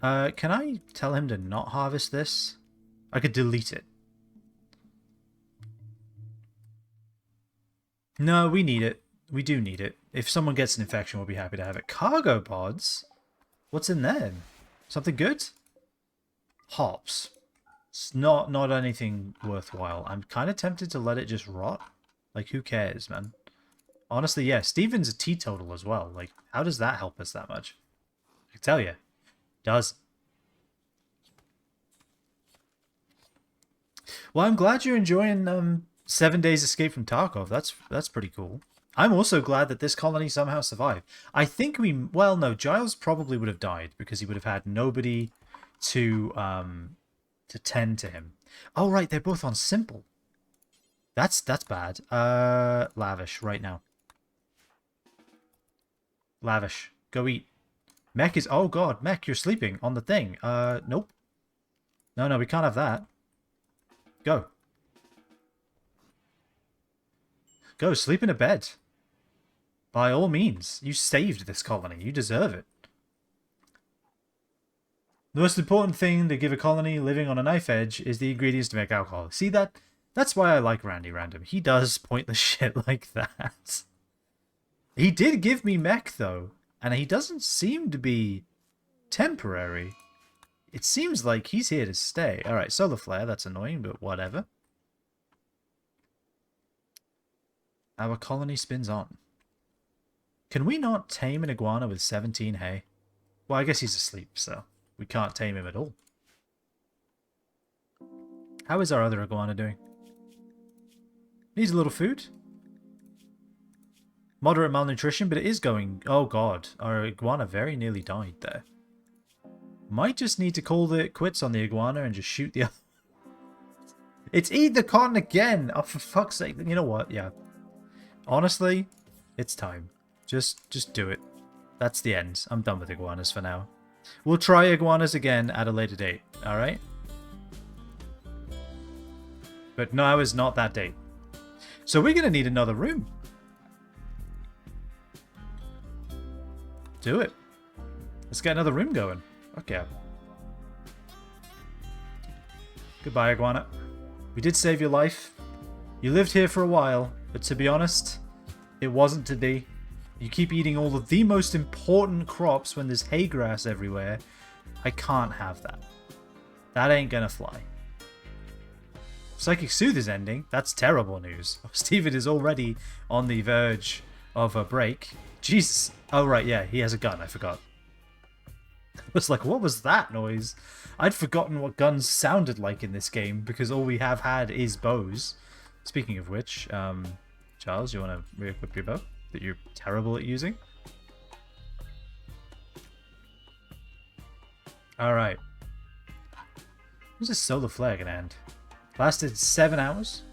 A: Can I tell him to not harvest this? I could delete it. No, we need it. We do need it. If someone gets an infection, we'll be happy to have it. Cargo pods? What's in there? Something good? Hops. It's not anything worthwhile. I'm kind of tempted to let it just rot. Like, who cares, man? Honestly, yeah, Steven's a teetotal as well. Like, how does that help us that much? I can tell you. It does. Well, I'm glad you're enjoying 7 Days Escape from Tarkov. That's pretty cool. I'm also glad that this colony somehow survived. I think well, no, Giles probably would have died because he would have had nobody to tend to him. Oh, right, they're both on simple. That's bad. Lavish right now. Lavish, go eat. Mech is... Oh, God, Mech, you're sleeping on the thing. Nope. No, we can't have that. Go. Go, sleep in a bed. By all means. You saved this colony. You deserve it. The most important thing to give a colony living on a knife edge is the ingredients to make alcohol. See that? That's why I like Randy Random. He does pointless shit like that. He did give me mech, though. And he doesn't seem to be temporary. It seems like he's here to stay. Alright, solar flare. That's annoying, but whatever. Our colony spins on. Can we not tame an iguana with 17 hay? Well, I guess he's asleep, so we can't tame him at all. How is our other iguana doing? Needs a little food. Moderate malnutrition, but it is going... Oh god, our iguana very nearly died there. Might just need to call it quits on the iguana and just shoot the other... It's eat the cotton again! Oh, for fuck's sake. You know what? Yeah. Honestly, it's time. Just do it. That's the end. I'm done with iguanas for now. We'll try iguanas again at a later date, alright? But now is not that date. So we're going to need another room. Do it. Let's get another room going. Okay. Goodbye, iguana. We did save your life. You lived here for a while, but to be honest, it wasn't to be. You keep eating all of the most important crops when there's hay grass everywhere. I can't have that. That ain't gonna fly. Psychic Soothe is ending. That's terrible news. Steven is already on the verge of a break. Jesus. Oh, right, yeah, he has a gun. I forgot. I was like, what was that noise? I'd forgotten what guns sounded like in this game because all we have had is bows. Speaking of which, Giles, you want to re-equip your bow that you're terrible at using? Alright. When's this solar flare gonna end? Lasted 7 hours?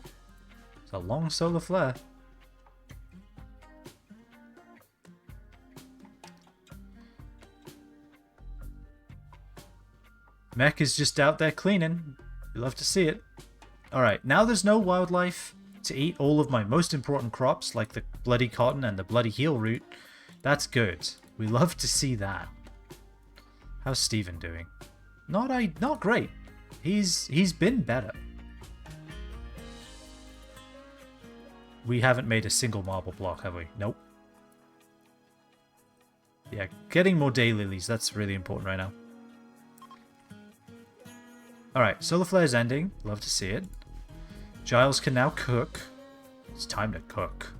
A: It's a long solar flare. Mech is just out there cleaning. We love to see it. Alright, now there's no wildlife to eat all of my most important crops, like the bloody cotton and the bloody heel root. That's good. We love to see that. How's Steven doing? Not great. He's been better. We haven't made a single marble block, have we? Nope. Yeah, getting more daylilies, that's really important right now. Alright, solar flare's ending. Love to see it. Giles can now cook. It's time to cook.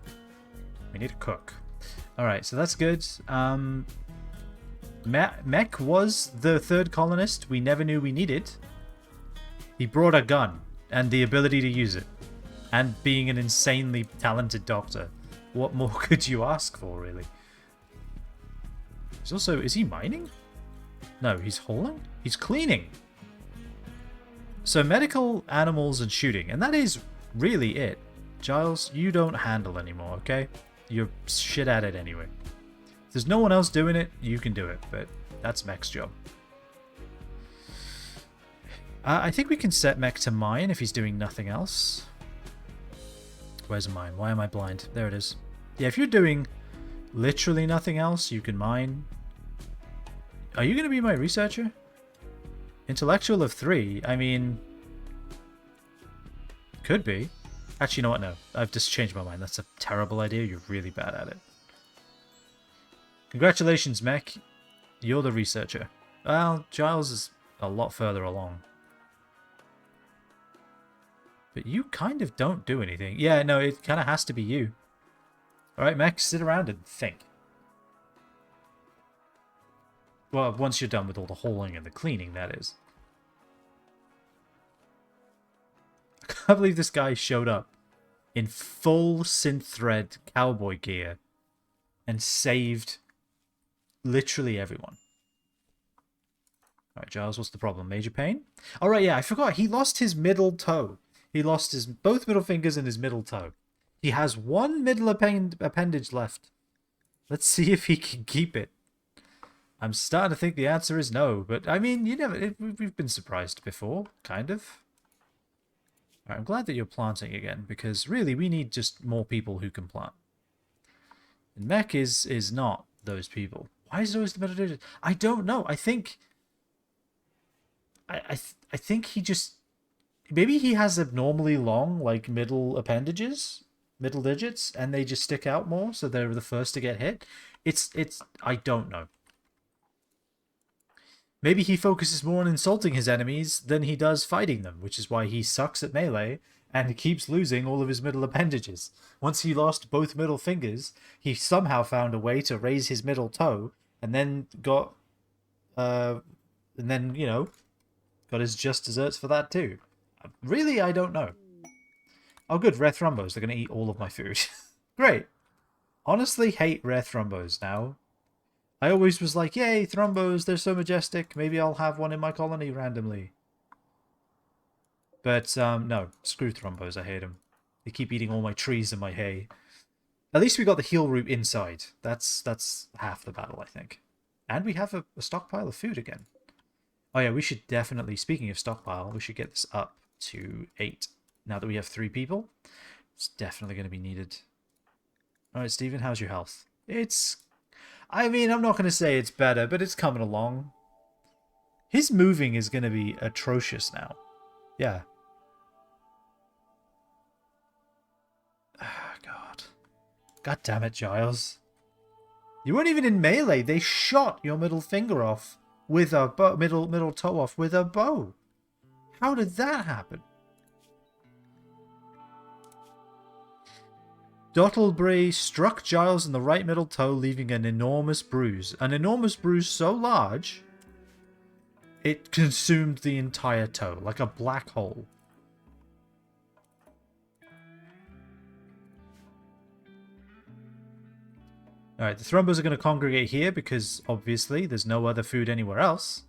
A: We need to cook. Alright, so that's good. Mech was the third colonist we never knew we needed. He brought a gun and the ability to use it. And being an insanely talented doctor. What more could you ask for, really? He's also... Is he mining? No, he's hauling? He's cleaning. So medical, animals, and shooting. And that is really it. Giles, you don't handle anymore, okay? You're shit at it anyway. If there's no one else doing it, you can do it. But that's Mech's job. I think we can set Mech to mine if he's doing nothing else. Where's mine? Why am I blind? There it is. Yeah, if you're doing literally nothing else, you can mine. Are you going to be my researcher? Intellectual of 3. I mean... Could be. Actually, you know what? No. I've just changed my mind. That's a terrible idea. You're really bad at it. Congratulations, Mech. You're the researcher. Well, Giles is a lot further along. But you kind of don't do anything. Yeah, no, it kind of has to be you. Alright, Mech, sit around and think. Well, once you're done with all the hauling and the cleaning, that is. I can't believe this guy showed up in full synth thread cowboy gear and saved literally everyone. Alright, Giles, what's the problem? Major pain? Alright, yeah, I forgot. He lost his middle toe. He lost his both middle fingers and his middle toe. He has one middle appendage left. Let's see if he can keep it. I'm starting to think the answer is no, but I mean, you never. We've been surprised before, kind of. All right, I'm glad that you're planting again, because really we need just more people who can plant. And Mech is not those people. Why is it always the middle digit? I don't know. I think. I think he just. Maybe he has abnormally long, like, middle appendages, middle digits, and they just stick out more, so they're the first to get hit. I don't know. Maybe he focuses more on insulting his enemies than he does fighting them, which is why he sucks at melee and keeps losing all of his middle appendages. Once he lost both middle fingers, he somehow found a way to raise his middle toe, and then got, you know, got his just desserts for that too. Really, I don't know. Oh, good, rare thrombos. They're going to eat all of my food. Great. Honestly, hate rare thrombos now. I always was like, yay, thrombos, they're so majestic. Maybe I'll have one in my colony randomly. But, no, screw thrombos. I hate them. They keep eating all my trees and my hay. At least we got the heal root inside. That's half the battle, I think. And we have a stockpile of food again. Oh yeah, we should definitely, speaking of stockpile, we should get this up to 8. Now that we have 3 people, it's definitely going to be needed. Alright, Stephen, how's your health? I mean, I'm not going to say it's better, but it's coming along. His moving is going to be atrocious now. Yeah. Ah, God. God damn it, Giles. You weren't even in melee. They shot your middle finger off with a bow, middle toe off with a bow. How did that happen? Dottlebray struck Giles in the right middle toe, leaving an enormous bruise. An enormous bruise so large, it consumed the entire toe, like a black hole. Alright, the thrombos are going to congregate here because, obviously, there's no other food anywhere else.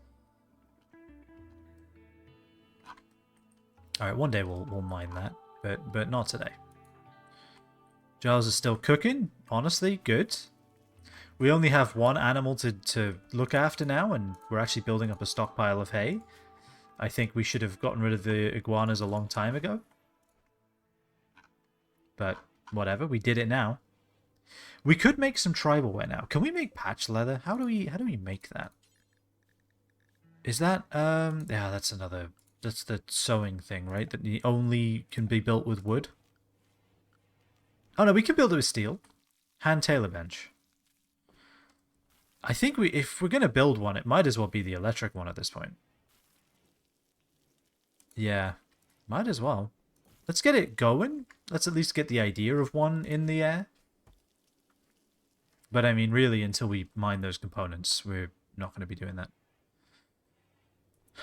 A: Alright, one day we'll mine that, but not today. Giles is still cooking. Honestly, good. We only have one animal to look after now, and we're actually building up a stockpile of hay. I think we should have gotten rid of the iguanas a long time ago. But whatever, we did it now. We could make some tribal wear now. Can we make patch leather? How do we make that? Is that yeah, that's the sewing thing, right? That only can be built with wood. Oh no, we can build it with steel. Hand tailor bench. I think if we're going to build one, it might as well be the electric one at this point. Yeah, might as well. Let's get it going. Let's at least get the idea of one in the air. But I mean, really, until we mine those components, we're not going to be doing that.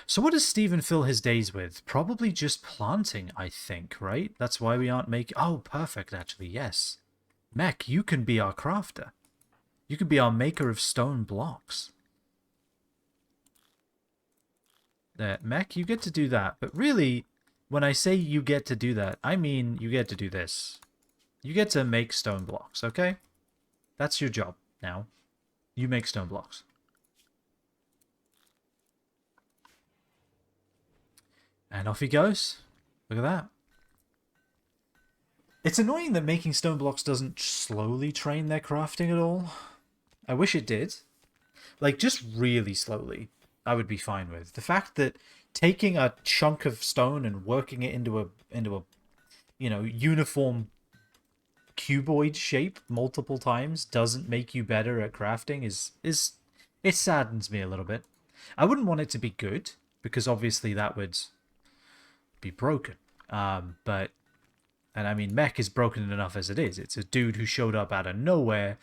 A: So what does Stephen fill his days with? Probably just planting, I think, right? That's why we aren't making... Oh, perfect, actually, yes. Mech, you can be our crafter. You can be our maker of stone blocks. There, Mech, you get to do that. But really, when I say you get to do that, I mean you get to do this. You get to make stone blocks, okay? That's your job now. You make stone blocks. And off he goes. Look at that. It's annoying that making stone blocks doesn't slowly train their crafting at all. I wish it did. Like, just really slowly, I would be fine with. The fact that taking a chunk of stone and working it into a you know, uniform cuboid shape multiple times doesn't make you better at crafting is it saddens me a little bit. I wouldn't want it to be good, because obviously that would be broken. But, and I mean, Mech is broken enough as it is. It's a dude who showed up out of nowhere,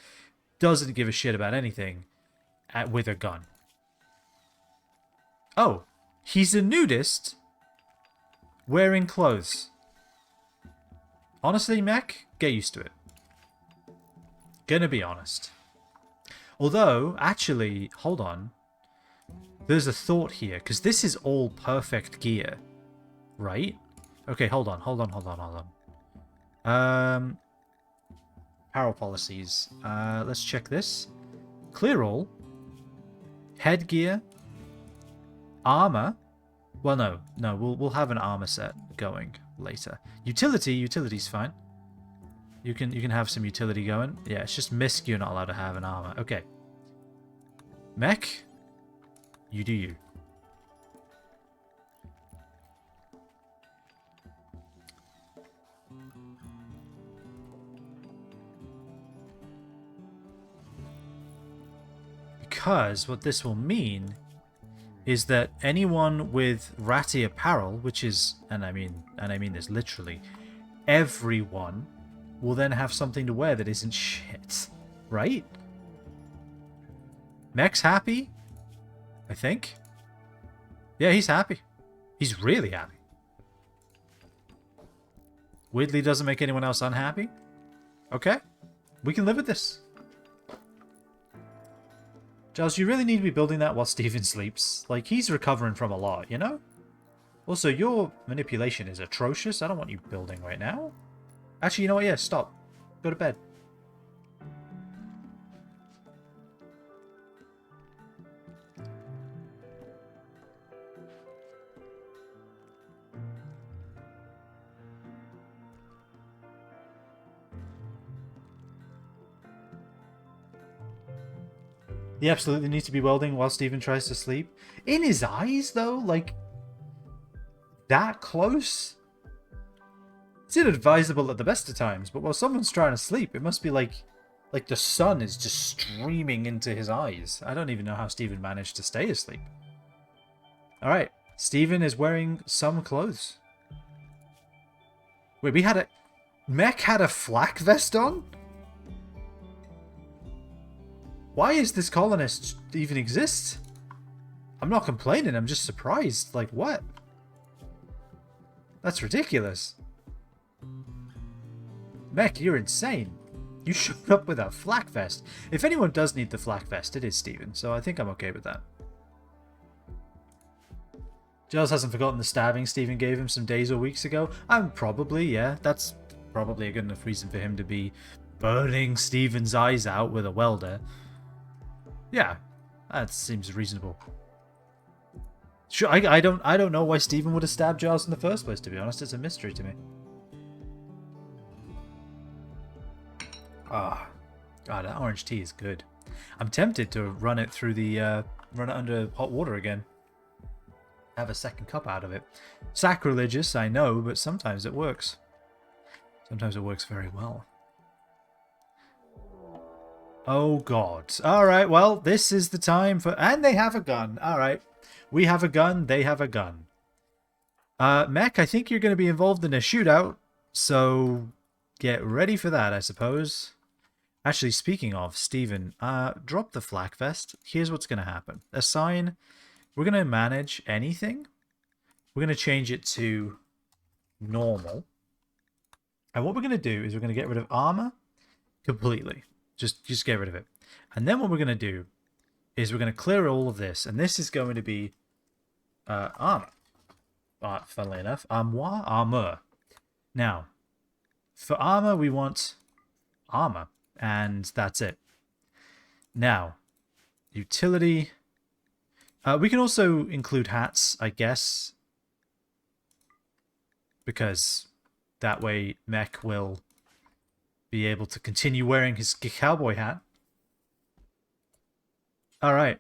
A: doesn't give a shit about anything, with a gun. Oh, he's a nudist wearing clothes. Honestly, Mech, get used to it. Gonna be honest. Although, actually, hold on. There's a thought here, because this is all perfect gear. Right? Okay, hold on. Apparel policies. Let's check this. Clear all. Headgear. Armor. Well, no, we'll have an armor set going later. Utility's fine. You can have some utility going. Yeah, it's just Misk you're not allowed to have an armor. Okay. Mech, you do you. Because what this will mean is that anyone with ratty apparel, which is, and I mean this literally, everyone will then have something to wear that isn't shit, right? Mech's happy, I think. Yeah, he's happy. He's really happy. Weirdly doesn't make anyone else unhappy. Okay, we can live with this. Giles, you really need to be building that while Stephen sleeps. Like, he's recovering from a lot, you know? Also, your manipulation is atrocious. I don't want you building right now. Actually, you know what? Yeah, stop. Go to bed. He absolutely needs to be welding while Stephen tries to sleep. In his eyes, though? Like, that close? It's inadvisable at the best of times, but while someone's trying to sleep, it must be like the sun is just streaming into his eyes. I don't even know how Stephen managed to stay asleep. Alright, Stephen is wearing some clothes. Wait, Mech had a flak vest on? Why is this colonist even exist? I'm not complaining, I'm just surprised. Like, what? That's ridiculous. Mech, you're insane. You showed up with a flak vest. If anyone does need the flak vest, it is Stephen, so I think I'm okay with that. Giles hasn't forgotten the stabbing Stephen gave him some days or weeks ago. Probably, yeah. That's probably a good enough reason for him to be burning Stephen's eyes out with a welder. Yeah, that seems reasonable. Sure, I don't know why Stephen would have stabbed Giles in the first place, to be honest. It's a mystery to me. Ah, God, that orange tea is good. I'm tempted to run it through the run it under hot water again. Have a second cup out of it. Sacrilegious, I know, but sometimes it works. Sometimes it works very well. Oh God. Alright, well, this is the time for... And they have a gun. Alright. We have a gun, they have a gun. Mech, I think you're going to be involved in a shootout, so get ready for that, I suppose. Actually, speaking of, Steven, drop the flak vest. Here's what's going to happen. Assign, we're going to manage anything. We're going to change it to normal. And what we're going to do is we're going to get rid of armor completely. Just get rid of it. And then what we're going to do is we're going to clear all of this. And this is going to be armor. Funnily enough, armor. Now, for armor, we want armor. And that's it. Now, utility. We can also include hats, I guess. Because that way Mech will be able to continue wearing his cowboy hat. Alright.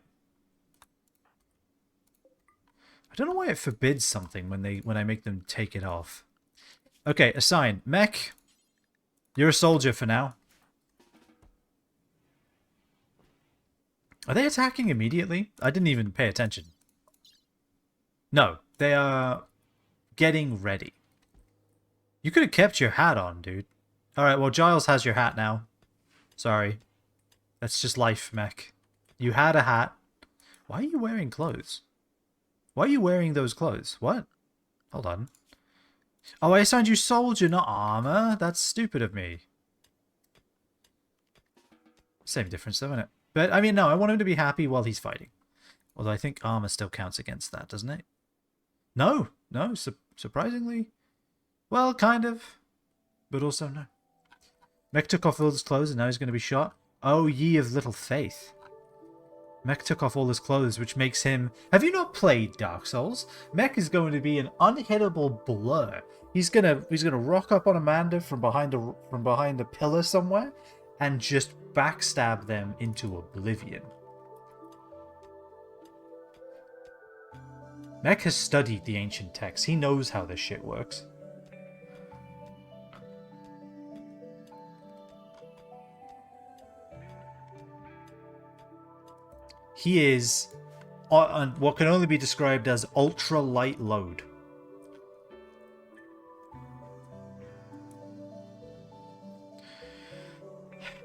A: I don't know why it forbids something when I make them take it off. Okay, assign. Mech, you're a soldier for now. Are they attacking immediately? I didn't even pay attention. No, they are getting ready. You could have kept your hat on, dude. Alright, well, Giles has your hat now. Sorry. That's just life, Mech. You had a hat. Why are you wearing clothes? Why are you wearing those clothes? What? Hold on. Oh, I assigned you soldier, not armor. That's stupid of me. Same difference, though, isn't it? But, I mean, no, I want him to be happy while he's fighting. Although I think armor still counts against that, doesn't it? No. No, surprisingly. Well, kind of. But also no. Mech took off all his clothes and now he's going to be shot. Oh, ye of little faith. Mech took off all his clothes, which makes him... Have you not played Dark Souls? Mech is going to be an unhittable blur. He's gonna rock up on Amanda from behind a pillar somewhere and just backstab them into oblivion. Mech has studied the ancient texts. He knows how this shit works. He is on what can only be described as ultra light load.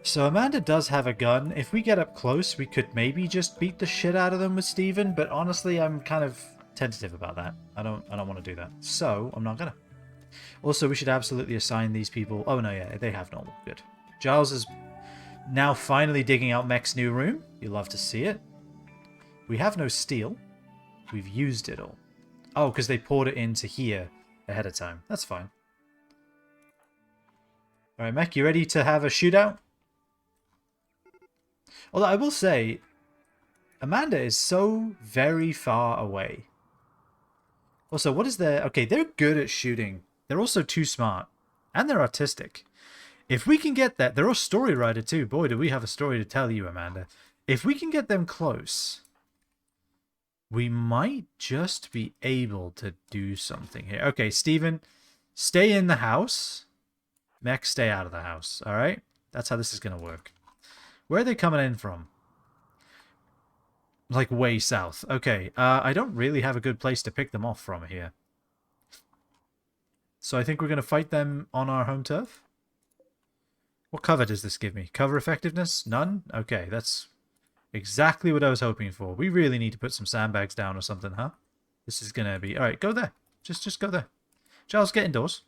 A: So Amanda does have a gun. If we get up close, we could maybe just beat the shit out of them with Steven, but honestly, I'm kind of tentative about that. I don't want to do that. So, I'm not gonna. Also, we should absolutely assign these people... Oh, no, yeah, they have normal. Good. Giles is now finally digging out Mech's new room. You love to see it. We have no steel. We've used it all. Oh, because they poured it into here ahead of time. That's fine. Alright, Mech, you ready to have a shootout? Although I will say, Amanda is so very far away. Also, what is their... Okay, they're good at shooting. They're also too smart. And they're artistic. If we can get that... They're a story writer too. Boy, do we have a story to tell you, Amanda. If we can get them close, we might just be able to do something here. Okay, Steven, stay in the house. Mech, stay out of the house. Alright? That's how this is going to work. Where are they coming in from? Like way south. Okay, I don't really have a good place to pick them off from here. So I think we're going to fight them on our home turf. What cover does this give me? Cover effectiveness? None? Okay, that's exactly what I was hoping for. We really need to put some sandbags down or something, huh? This is going to be... Alright, go there. Just go there. Giles, get indoors.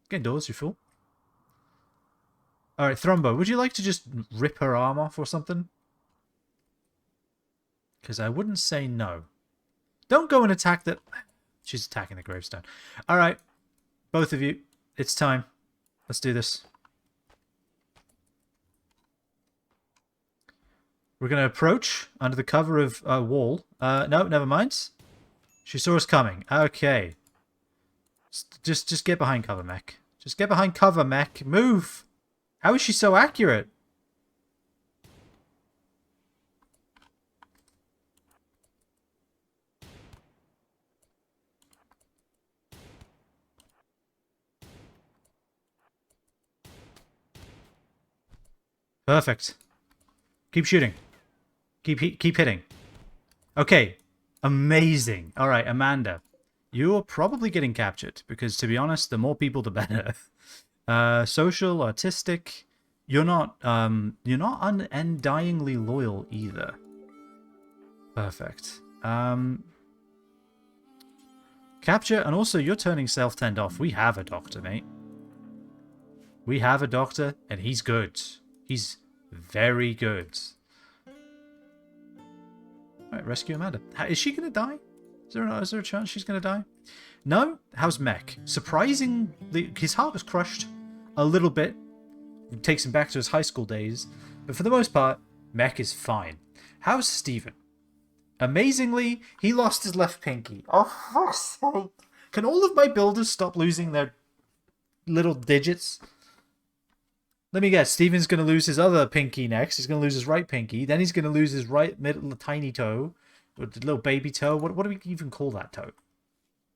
A: Get indoors, you fool. Alright, Thrombo, would you like to just rip her arm off or something? Because I wouldn't say no. Don't go and attack that... She's attacking the gravestone. Alright, both of you, it's time. Let's do this. We're going to approach under the cover of a wall. No, never mind. She saw us coming. Okay. Just get behind cover, Mech. Just get behind cover, Mech. Move! How is she so accurate? Perfect. Keep shooting. Keep hitting. Okay. Amazing. All right, Amanda. You're probably getting captured, because to be honest, the more people, the better. Social, artistic. You're not undyingly loyal either. Perfect. Capture, and also you're turning self-tend off. We have a doctor, mate. We have a doctor, and he's good. He's very good. Alright, rescue Amanda. Is she gonna die? Is there a chance she's gonna die? No? How's Mech? Surprisingly, his heart was crushed a little bit. It takes him back to his high school days. But for the most part, Mech is fine. How's Steven? Amazingly, he lost his left pinky. Oh, fuck's sake. Can all of my builders stop losing their little digits? Let me guess. Steven's going to lose his other pinky next. He's going to lose his right pinky. Then he's going to lose his right middle tiny toe. Or the little baby toe. What do we even call that toe?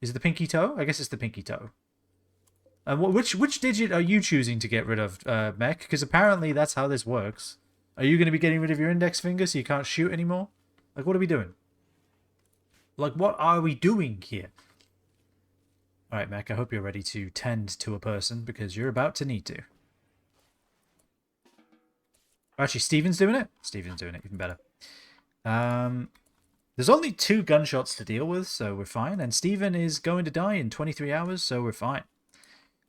A: Is it the pinky toe? I guess it's the pinky toe. And which digit are you choosing to get rid of, Mech? Because apparently that's how this works. Are you going to be getting rid of your index finger so you can't shoot anymore? Like, what are we doing? Like, what are we doing here? Alright, Mech, I hope you're ready to tend to a person, because you're about to need to. Actually, Steven's doing it? Steven's doing it, even better. There's only 2 gunshots to deal with, so we're fine. And Steven is going to die in 23 hours, so we're fine.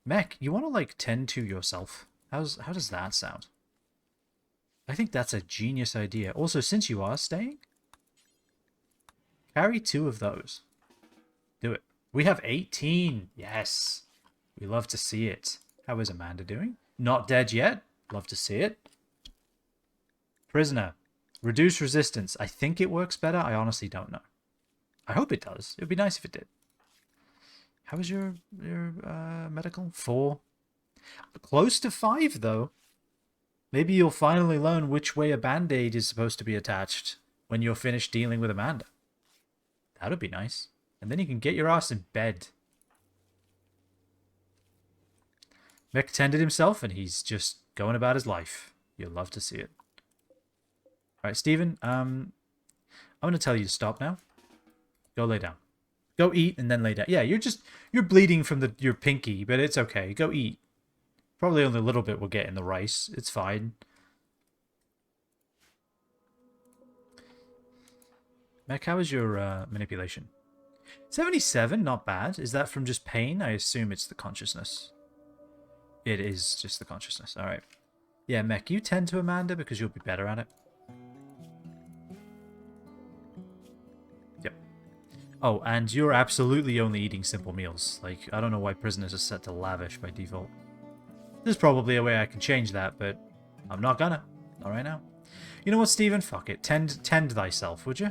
A: Mech, you want to, like, tend to yourself? How does that sound? I think that's a genius idea. Also, since you are staying, carry 2 of those. Do it. We have 18. Yes. We love to see it. How is Amanda doing? Not dead yet. Love to see it. Prisoner. Reduce resistance. I think it works better. I honestly don't know. I hope it does. It would be nice if it did. How is your medical? 4. Close to 5, though. Maybe you'll finally learn which way a band-aid is supposed to be attached when you're finished dealing with Amanda. That would be nice. And then you can get your ass in bed. Mech tended himself, and he's just going about his life. You'll love to see it. Alright, Steven, I'm going to tell you to stop now. Go lay down. Go eat and then lay down. Yeah, you're bleeding from your pinky, but it's okay. Go eat. Probably only a little bit will get in the rice. It's fine. Mech, how is your manipulation? 77, not bad. Is that from just pain? I assume it's the consciousness. It is just the consciousness. Alright. Yeah, Mech, you tend to Amanda because you'll be better at it. Yep. Oh, and you're absolutely only eating simple meals. Like, I don't know why prisoners are set to lavish by default. There's probably a way I can change that, but I'm not gonna. Not right now. You know what, Steven? Fuck it. Tend thyself, would you?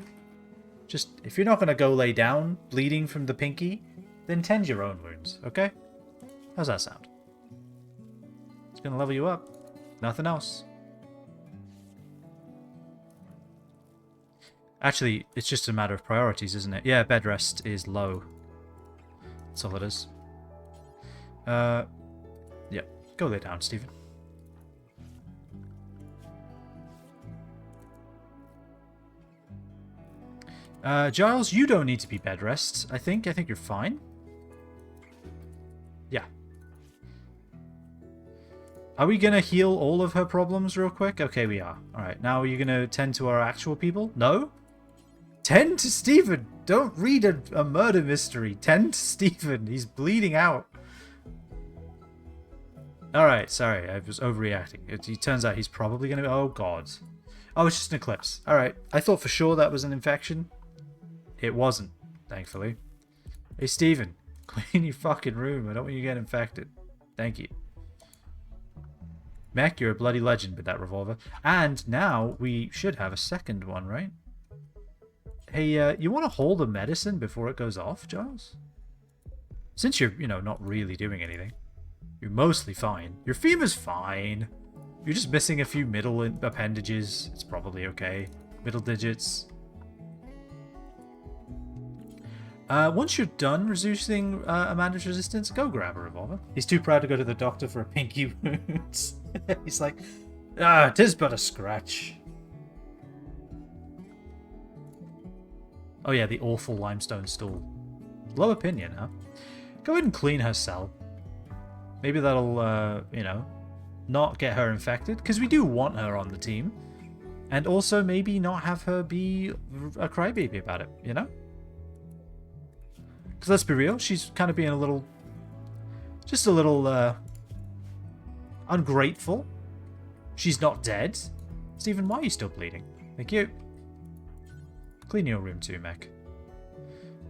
A: Just, if you're not gonna go lay down, bleeding from the pinky, then tend your own wounds, okay? How's that sound? It's gonna level you up. Nothing else. Actually, it's just a matter of priorities, isn't it? Yeah, bed rest is low. That's all it is. Yeah. Go lay down, Steven. Giles, you don't need to be bed rest, I think. I think you're fine. Yeah. Are we going to heal all of her problems real quick? Okay, we are. Alright, now are you going to tend to our actual people? No? Tend to Steven! Don't read a murder mystery. Tend to Steven. He's bleeding out. Alright, sorry. I was overreacting. It turns out he's probably going to... Oh, God. Oh, it's just an eclipse. Alright. I thought for sure that was an infection. It wasn't, thankfully. Hey, Steven. Clean your fucking room. I don't want you to get infected. Thank you. Mech, you're a bloody legend with that revolver. And now we should have a second one, right? Hey, you want to hold the medicine before it goes off, Giles? Since you're, not really doing anything. You're mostly fine. Your femur's fine. You're just missing a few middle appendages. It's probably okay. Middle digits. Once you're done reducing Amanda's resistance, go grab a revolver. He's too proud to go to the doctor for a pinky wound. He's like, ah, 'tis but a scratch. Oh yeah, the awful limestone stool. Low opinion, huh? Go ahead and clean her cell. Maybe that'll, you know, not get her infected. Because we do want her on the team. And also maybe not have her be a crybaby about it, you know? Because let's be real, she's kind of being a little... just a little, ungrateful. She's not dead. Stephen, why are you still bleeding? Thank you. Clean your room too, mech.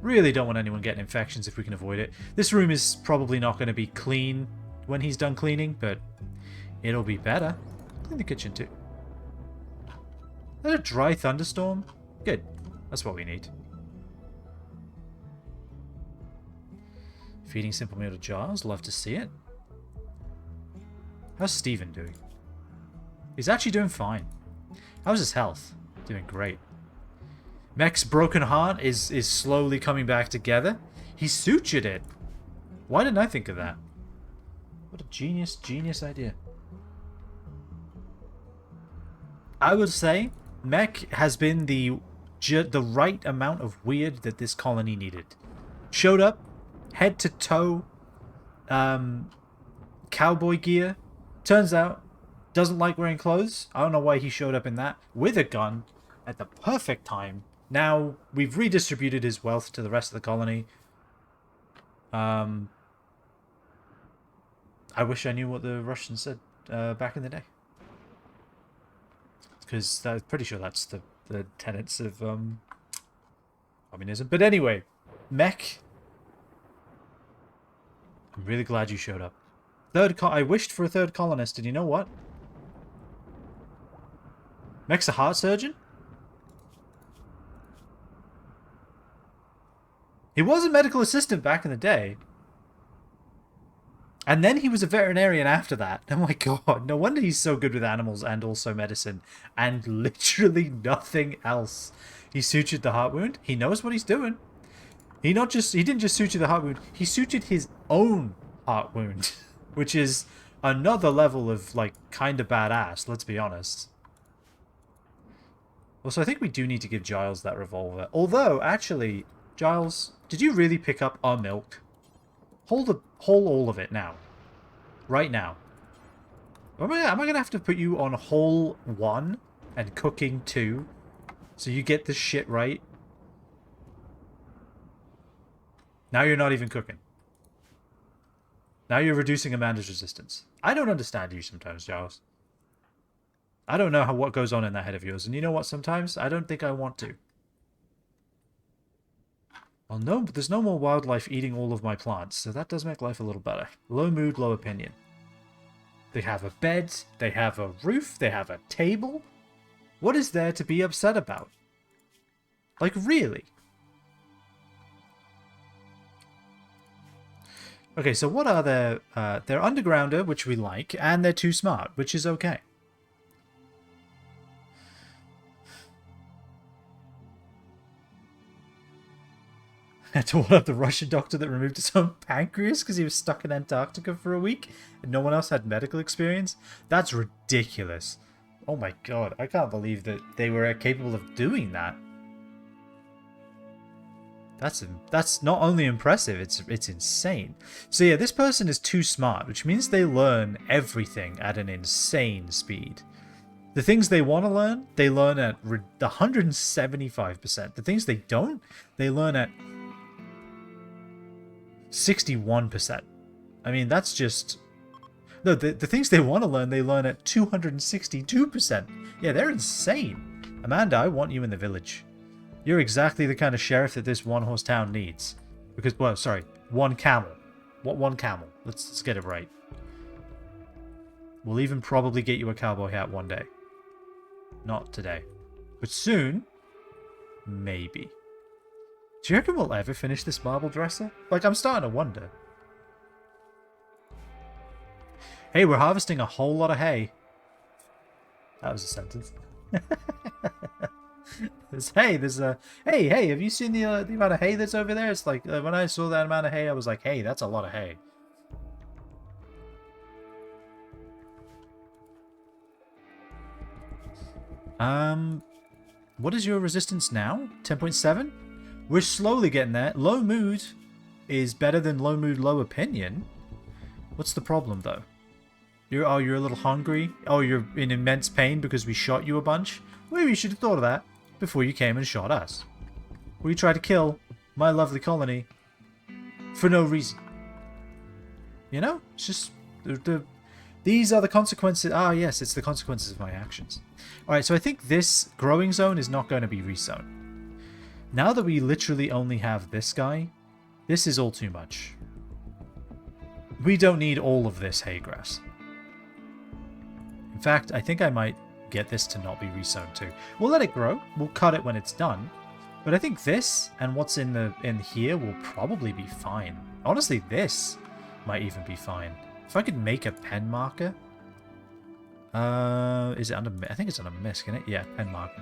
A: Really don't want anyone getting infections if we can avoid it. This room is probably not going to be clean when he's done cleaning, but it'll be better. Clean the kitchen too. Is that a dry thunderstorm? Good. That's what we need. Feeding simple meal to Giles. Love to see it. How's Stephen doing? He's actually doing fine. How's his health? Doing great. Mech's broken heart is slowly coming back together. He sutured it. Why didn't I think of that? What a genius idea. I would say Mech has been the right amount of weird that this colony needed. Showed up, head to toe, cowboy gear. Turns out, doesn't like wearing clothes. I don't know why he showed up in that. With a gun, at the perfect time. Now, we've redistributed his wealth to the rest of the colony. I wish I knew what the Russians said back in the day. Because I'm pretty sure that's the tenets of communism. But anyway, Mech, I'm really glad you showed up. I wished for a third colonist, and you know what? Mech's a heart surgeon? He was a medical assistant back in the day. And then he was a veterinarian after that. Oh my god, no wonder he's so good with animals and also medicine. And literally nothing else. He sutured the heart wound. He knows what he's doing. He didn't just suture the heart wound, he sutured his own heart wound. Which is another level of, like, kind of badass, let's be honest. Also, I think we do need to give Giles that revolver. Although, actually, Giles, did you really pick up our milk? Hold all of it now. Right now. Am I going to have to put you on hole 1 and cooking 2? So you get this shit right? Now you're not even cooking. Now you're reducing Amanda's resistance. I don't understand you sometimes, Giles. I don't know what goes on in that head of yours. And you know what, sometimes I don't think I want to. Well, no, but there's no more wildlife eating all of my plants, so that does make life a little better. Low mood, low opinion. They have a bed, they have a roof, they have a table. What is there to be upset about? Like, really? Okay, so what are their... they're undergrounder, which we like, and they're too smart, which is okay. Had to one up the Russian doctor that removed his own pancreas because he was stuck in Antarctica for a week and no one else had medical experience? That's ridiculous. Oh my god, I can't believe that they were capable of doing that. That's not only impressive, it's insane. So yeah, this person is too smart, which means they learn everything at an insane speed. The things they want to learn, they learn at 175%. The things they don't, they learn at 61%. I mean, that's just... No, the things they want to learn, they learn at 262%. Yeah, they're insane. Amanda, I want you in the village. You're exactly the kind of sheriff that this one-horse town needs. Because, well, sorry, one camel. What one camel? Let's get it right. We'll even probably get you a cowboy hat one day. Not today. But soon, maybe. Do you reckon we'll ever finish this marble dresser? Like, I'm starting to wonder. Hey, we're harvesting a whole lot of hay. That was a sentence. Hey, have you seen the amount of hay that's over there? It's like, when I saw that amount of hay, I was like, hey, that's a lot of hay. What is your resistance now? 10.7? We're slowly getting there. Low mood. is better than low mood, low opinion. What's the problem, though? You're a little hungry? Oh, you're in immense pain because we shot you a bunch? Maybe you should have thought of that before you came and shot us. We tried to kill my lovely colony for no reason. You know? It's just... these are the consequences... Ah, yes, it's the consequences of my actions. Alright, so I think this growing zone is not going to be resown. Now that we literally only have this guy, this is all too much. We don't need all of this hay grass. In fact, I think I might get this to not be resown too. We'll let it grow. We'll cut it when it's done. But I think this and what's in here will probably be fine. Honestly, this might even be fine. If I could make a pen marker. Is it under... I think it's under misc, isn't it? Yeah, pen marker.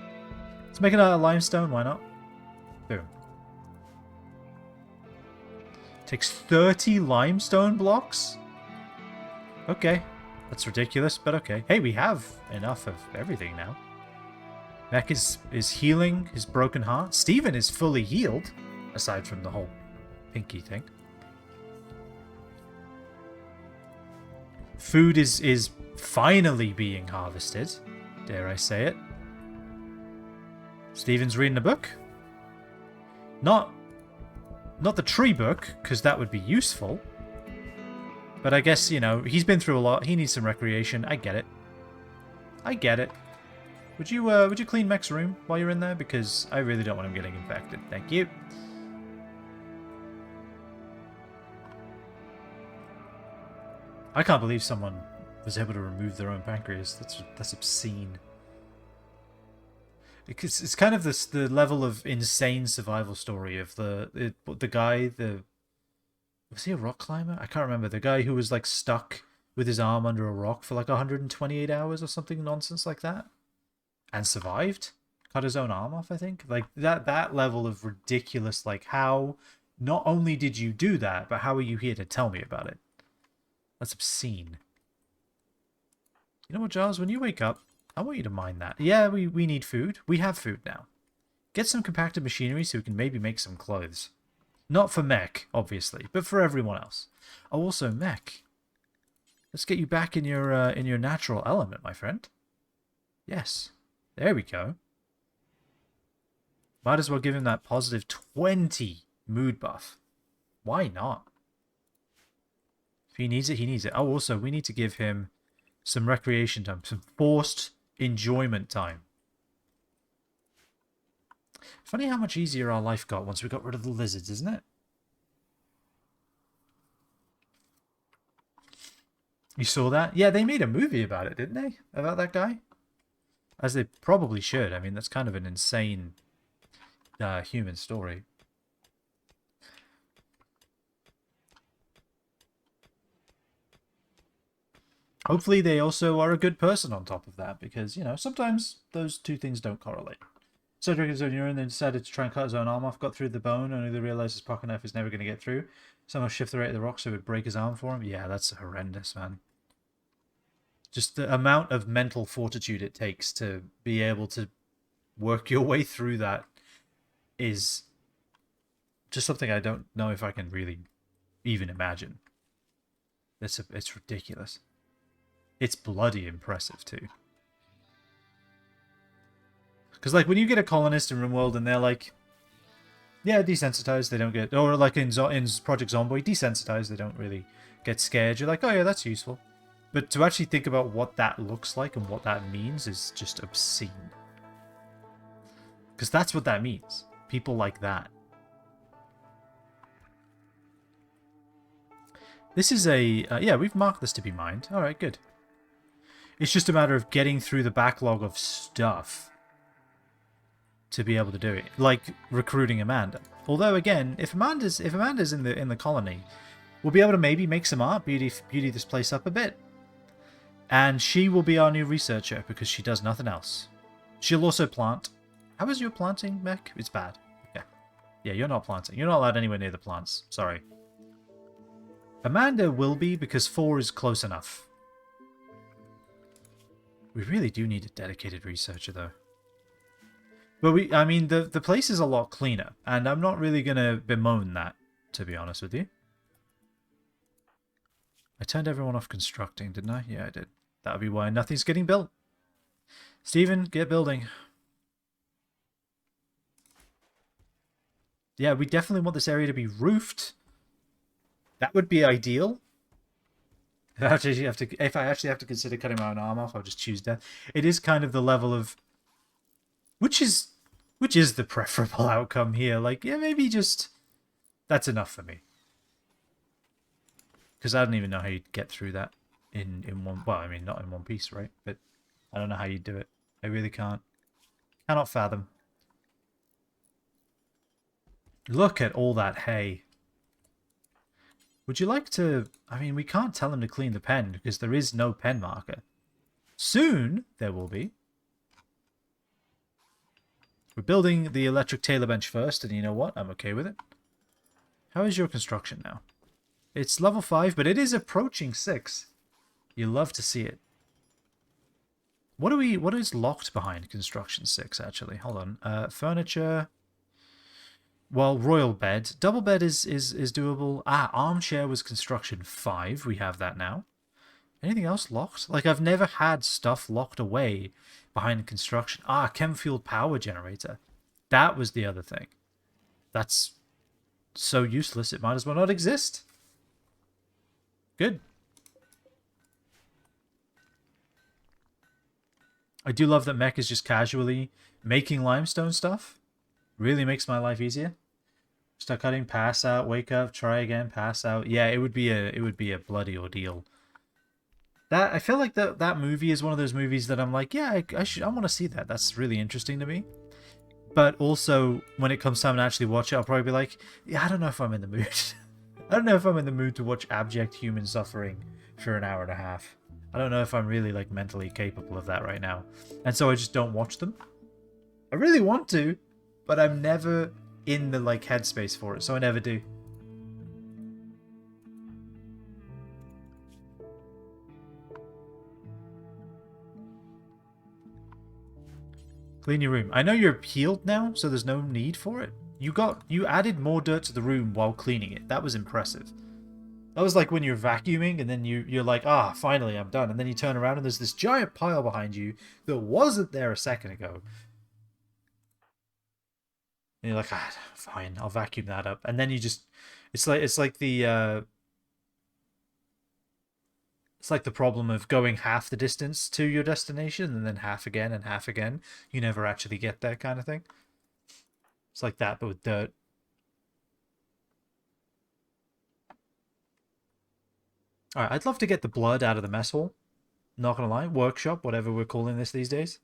A: Let's make it out of limestone. Why not? Boom. Takes 30 limestone blocks? Okay. That's ridiculous, but okay. Hey, we have enough of everything now. Mech is healing his broken heart. Steven is fully healed, aside from the whole pinky thing. Food is finally being harvested. Dare I say it. Steven's reading a book. Not the tree book, because that would be useful. But I guess, you know, he's been through a lot. He needs some recreation. I get it. I get it. Would you clean Mech's room while you're in there? Because I really don't want him getting infected. Thank you. I can't believe someone was able to remove their own pancreas. That's obscene. It's kind of the level of insane survival story of the guy, was he a rock climber? I can't remember. The guy who was like stuck with his arm under a rock for like 128 hours or something nonsense like that. And survived. Cut his own arm off, I think. Like that level of ridiculous, like how not only did you do that, but how are you here to tell me about it? That's obscene. You know what, Giles? When you wake up, I want you to mind that. Yeah, we need food. We have food now. Get some compacted machinery so we can maybe make some clothes. Not for Mech, obviously, but for everyone else. Oh, also, Mech. Let's get you back in your natural element, my friend. Yes. There we go. Might as well give him that positive 20 mood buff. Why not? If he needs it, he needs it. Oh, also, we need to give him some recreation time. Some forced enjoyment time. Funny how much easier our life got once we got rid of the lizards, isn't it? You saw that? Yeah, they made a movie about it, didn't they? About that guy? As they probably should. I mean, that's kind of an insane human story. Hopefully they also are a good person on top of that, because, you know, sometimes those two things don't correlate. Cedric is on urine, then decided to try and cut his own arm off, got through the bone, only to realize his pocket knife is never going to get through. Somehow shift the rate of the rock so it would break his arm for him. Yeah, that's horrendous, man. Just the amount of mental fortitude it takes to be able to work your way through that is just something I don't know if I can really even imagine. It's ridiculous. It's bloody impressive, too. Because, like, when you get a colonist in RimWorld and they're like, yeah, desensitized, they don't get... Or, like, in Project Zomboid, desensitized, they don't really get scared. You're like, oh, yeah, that's useful. But to actually think about what that looks like and what that means is just obscene. Because that's what that means. People like that. This is a... yeah, we've marked this to be mined. Alright, good. It's just a matter of getting through the backlog of stuff to be able to do it. Like recruiting Amanda. Although, again, if Amanda's in the colony, we'll be able to maybe make some art, beauty this place up a bit. And she will be our new researcher because she does nothing else. She'll also plant. How is your planting, Mech? It's bad. Yeah. Yeah, you're not planting. You're not allowed anywhere near the plants. Sorry. Amanda will be because 4 is close enough. We really do need a dedicated researcher, though. But I mean, the place is a lot cleaner, and I'm not really going to bemoan that, to be honest with you. I turned everyone off constructing, didn't I? Yeah, I did. That would be why nothing's getting built. Steven, get building. Yeah, we definitely want this area to be roofed. That would be ideal. If I actually have to consider cutting my own arm off, I'll just choose death. It is kind of the level of... Which is the preferable outcome here. Like, yeah, maybe just... That's enough for me. Because I don't even know how you'd get through that in one... Well, I mean, not in one piece, right? But I don't know how you'd do it. I really can't. Cannot fathom. Look at all that hay. Would you like to... I mean, we can't tell him to clean the pen because there is no pen marker. Soon, there will be. We're building the electric tailor bench first, and you know what? I'm okay with it. How is your construction now? It's level 5, but it is approaching 6. You love to see it. What is locked behind construction 6, actually? Hold on. Furniture... Well, royal bed. Double bed is doable. Ah, armchair was construction 5. We have that now. Anything else locked? Like, I've never had stuff locked away behind construction. Ah, chem fueled power generator. That was the other thing. That's so useless, it might as well not exist. Good. I do love that Mech is just casually making limestone stuff. Really makes my life easier. Start cutting, pass out, wake up, try again, pass out. Yeah, it would be a bloody ordeal. That I feel like that movie is one of those movies that I'm like, yeah, I want to see that. That's really interesting to me. But also, when it comes time to actually watch it, I'll probably be like, yeah, I don't know if I'm in the mood. I don't know if I'm in the mood to watch abject human suffering for an hour and a half. I don't know if I'm really like mentally capable of that right now. And so I just don't watch them. I really want to, but I'm never in the like headspace for it, so I never do. Clean your room. I know you're healed now, so there's no need for it. You added more dirt to the room while cleaning it. That was impressive. That was like when you're vacuuming and then you're like, ah, finally I'm done. And then you turn around and there's this giant pile behind you that wasn't there a second ago. And you're like, ah, fine, I'll vacuum that up. And then you just, it's like the problem of going half the distance to your destination and then half again and half again. You never actually get there kind of thing. It's like that, but with dirt. Alright, I'd love to get the blood out of the mess hall. Not gonna lie, workshop, whatever we're calling this these days.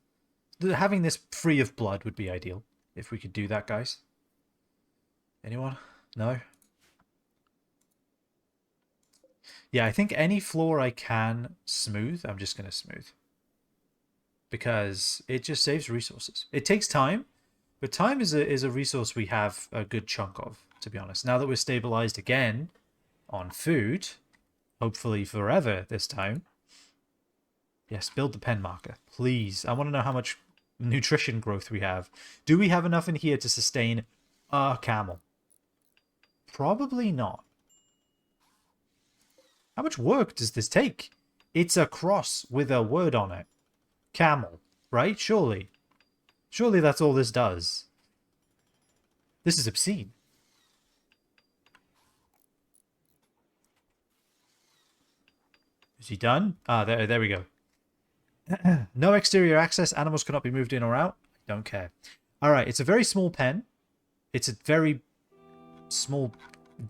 A: Having this free of blood would be ideal. If we could do that, guys. Anyone? No? Yeah, I think any floor I can smooth, I'm just going to smooth. Because it just saves resources. It takes time, but time is a resource we have a good chunk of, to be honest. Now that we're stabilized again on food, hopefully forever this time. Yes, build the pen marker, please. I want to know how much nutrition growth we have. Do we have enough in here to sustain a camel? Probably not. How much work does this take? It's a cross with a word on it. Camel, right? Surely. Surely that's all this does. This is obscene. Is he done? Ah, there we go. No exterior access. Animals cannot be moved in or out. Don't care. Alright, it's a very small pen. It's a very small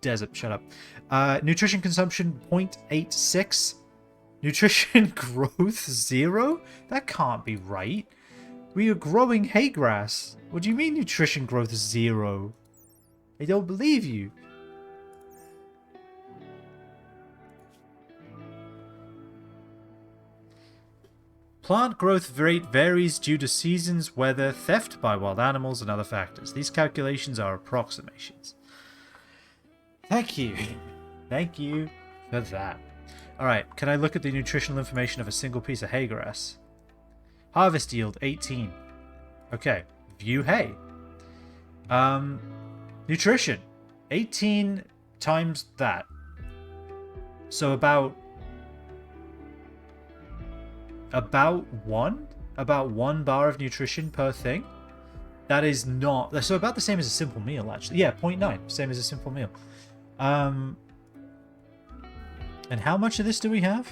A: desert. Shut up. Nutrition consumption 0.86. Nutrition growth 0? That can't be right. We are growing hay grass. What do you mean nutrition growth 0? I don't believe you. Plant growth rate varies due to seasons, weather, theft by wild animals, and other factors. These calculations are approximations. Thank you. Thank you for that. Alright, can I look at the nutritional information of a single piece of hay grass? Harvest yield, 18. Okay, view hay. Nutrition, 18 times that. So about one bar of nutrition per thing. That is not... So about the same as a simple meal, actually. Yeah, 0.9. Same as a simple meal. And how much of this do we have?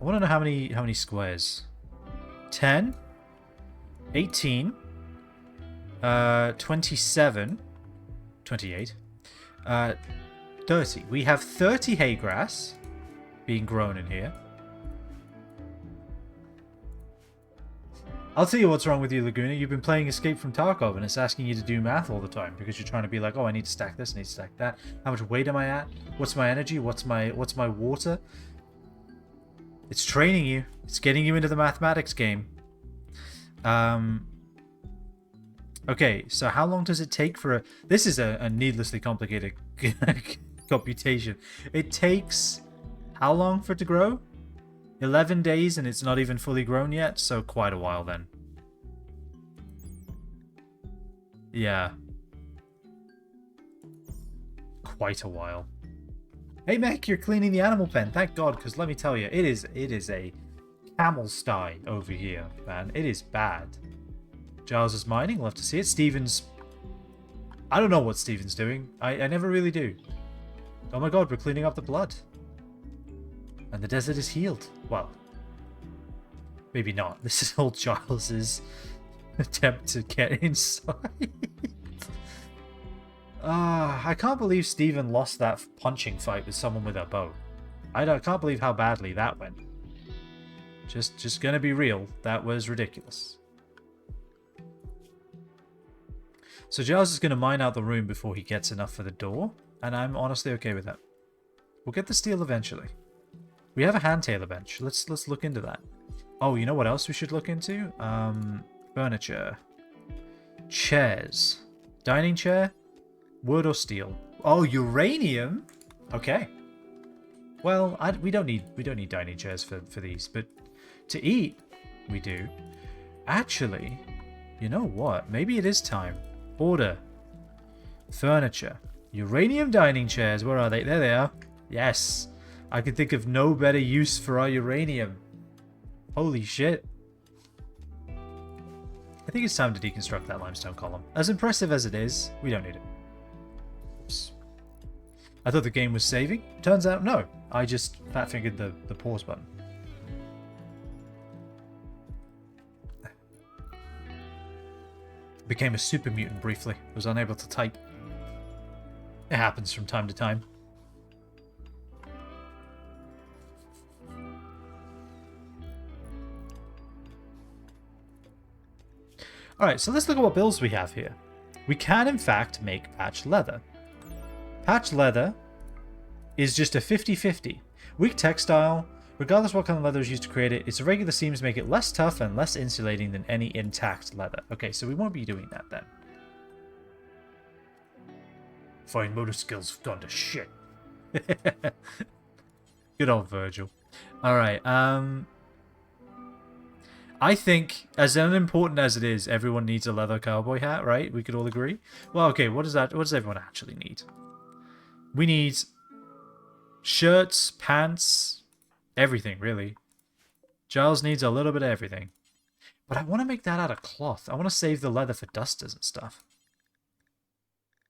A: I want to know how many squares. 10, 18, 27, 28, 30. We have 30 hay grass being grown in here. I'll tell you what's wrong with you, Laguna. You've been playing Escape from Tarkov, and it's asking you to do math all the time because you're trying to be like, oh, I need to stack this, I need to stack that. How much weight am I at? What's my energy? What's my water? It's training you. It's getting you into the mathematics game. Okay, so how long does it take for a... This is a needlessly complicated computation. It takes... How long for it to grow? 11 days, and it's not even fully grown yet, so quite a while then. Yeah. Quite a while. Hey, Mech, you're cleaning the animal pen. Thank God, because let me tell you, it is a camel sty over here, man. It is bad. Giles is mining. Love to see it. Steven's... I don't know what Steven's doing. I never really do. Oh my God, we're cleaning up the blood. And the desert is healed. Well, maybe not. This is all Giles's attempt to get inside. I can't believe Steven lost that punching fight with someone with a bow. I can't believe how badly that went. Just gonna be real. That was ridiculous. So Giles is gonna mine out the room before he gets enough for the door, and I'm honestly okay with that. We'll get the steel eventually. We have a handtailor bench. Let's look into that. Oh, you know what else we should look into? Furniture. Chairs. Dining chair. Wood or steel? Oh, uranium? Okay. Well, we don't need dining chairs for these, but to eat, we do. Actually, you know what? Maybe it is time. Order. Furniture. Uranium dining chairs. Where are they? There they are. Yes. I can think of no better use for our uranium. Holy shit. I think it's time to deconstruct that limestone column. As impressive as it is, we don't need it. Oops. I thought the game was saving. Turns out, no. I just fat-fingered the pause button. Became a super mutant briefly. Was unable to type. It happens from time to time. Alright, so let's look at what builds we have here. We can, in fact, make patch leather. Patch leather is just a 50-50. Weak textile, regardless what kind of leather is used to create it, its irregular seams make it less tough and less insulating than any intact leather. Okay, so we won't be doing that then. Fine motor skills have gone to shit. Good old Virgil. Alright, I think, as unimportant as it is, everyone needs a leather cowboy hat, right? We could all agree. Well, okay, what does everyone actually need? We need shirts, pants, everything, really. Giles needs a little bit of everything. But I want to make that out of cloth. I want to save the leather for dusters and stuff.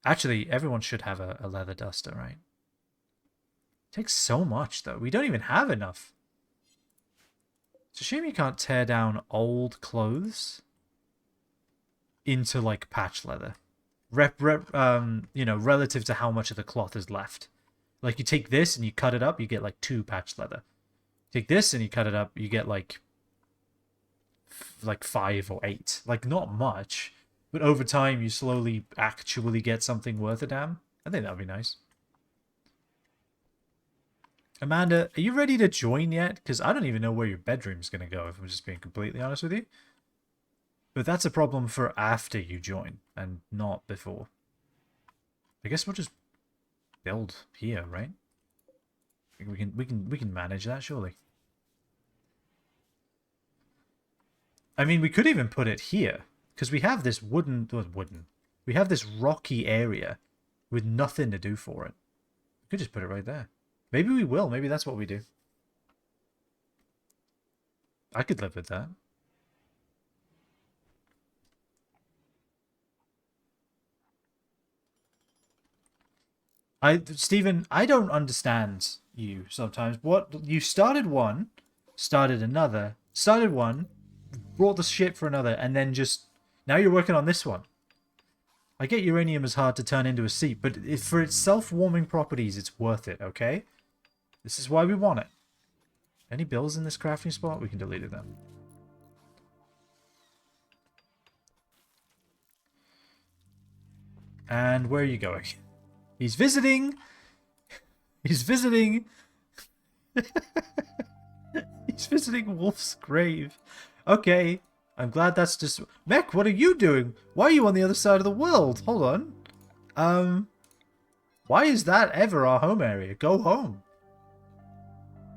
A: Actually, everyone should have a leather duster, right? It takes so much, though. We don't even have enough. It's a shame you can't tear down old clothes into, like, patch leather. You know, relative to how much of the cloth is left. Like, you take this and you cut it up, you get, like, 2 patch leather. Take this and you cut it up, you get, like 5 or 8. Like, not much. But over time, you slowly actually get something worth a damn. I think that would be nice. Amanda, are you ready to join yet? Because I don't even know where your bedroom's going to go, if I'm just being completely honest with you. But that's a problem for after you join, and not before. I guess we'll just build here, right? We can manage that, surely. I mean, we could even put it here, because we have this wooden. We have this rocky area with nothing to do for it. We could just put it right there. Maybe we will. Maybe that's what we do. I could live with that. Stephen, I don't understand you sometimes. What you started one, started another, started one, brought the shit for another, and then just now you're working on this one. I get uranium is hard to turn into a seep, but for its self-warming properties, it's worth it, okay? This is why we want it. Any bills in this crafting spot? We can delete them. And where are you going? He's visiting. He's visiting. He's visiting Wolf's grave. Okay. I'm glad that's just... Mech, what are you doing? Why are you on the other side of the world? Hold on. Why is that ever our home area? Go home.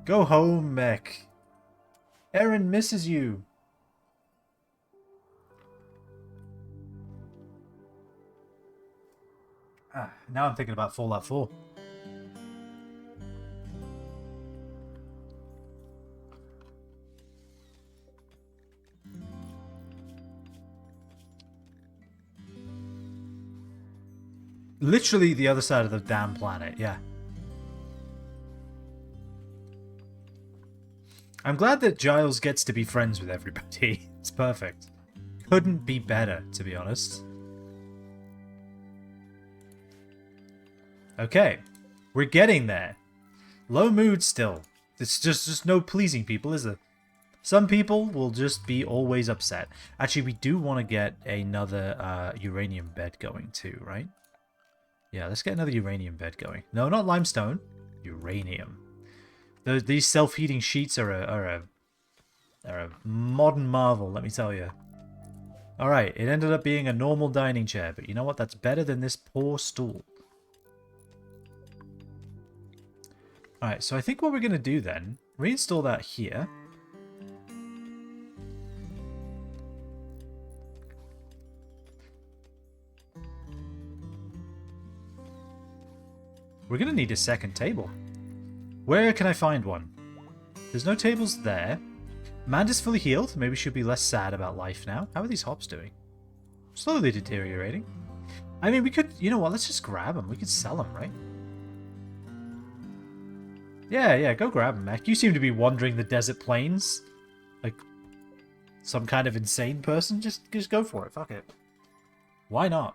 A: Go home, Mech. Aaron misses you. Now I'm thinking about Fallout 4. Literally the other side of the damn planet, yeah. I'm glad that Giles gets to be friends with everybody. It's perfect. Couldn't be better, to be honest. Okay, we're getting there. Low mood still. It's just no pleasing people, is there? Some people will just be always upset. Actually, we do want to get another uranium bed going too, right? Yeah, let's get another uranium bed going. No, not limestone. Uranium. These self-heating sheets are a modern marvel, let me tell you. Alright, it ended up being a normal dining chair, but you know what? That's better than this poor stool. Alright, so I think what we're going to do then, reinstall that here. We're going to need a second table. Where can I find one? There's no tables there. Amanda's fully healed. Maybe she'll be less sad about life now. How are these hops doing? Slowly deteriorating. I mean, we could... You know what? Let's just grab them. We could sell them, right? Yeah, go grab them, Mech. You seem to be wandering the desert plains. Like some kind of insane person. Just go for it. Fuck it. Why not?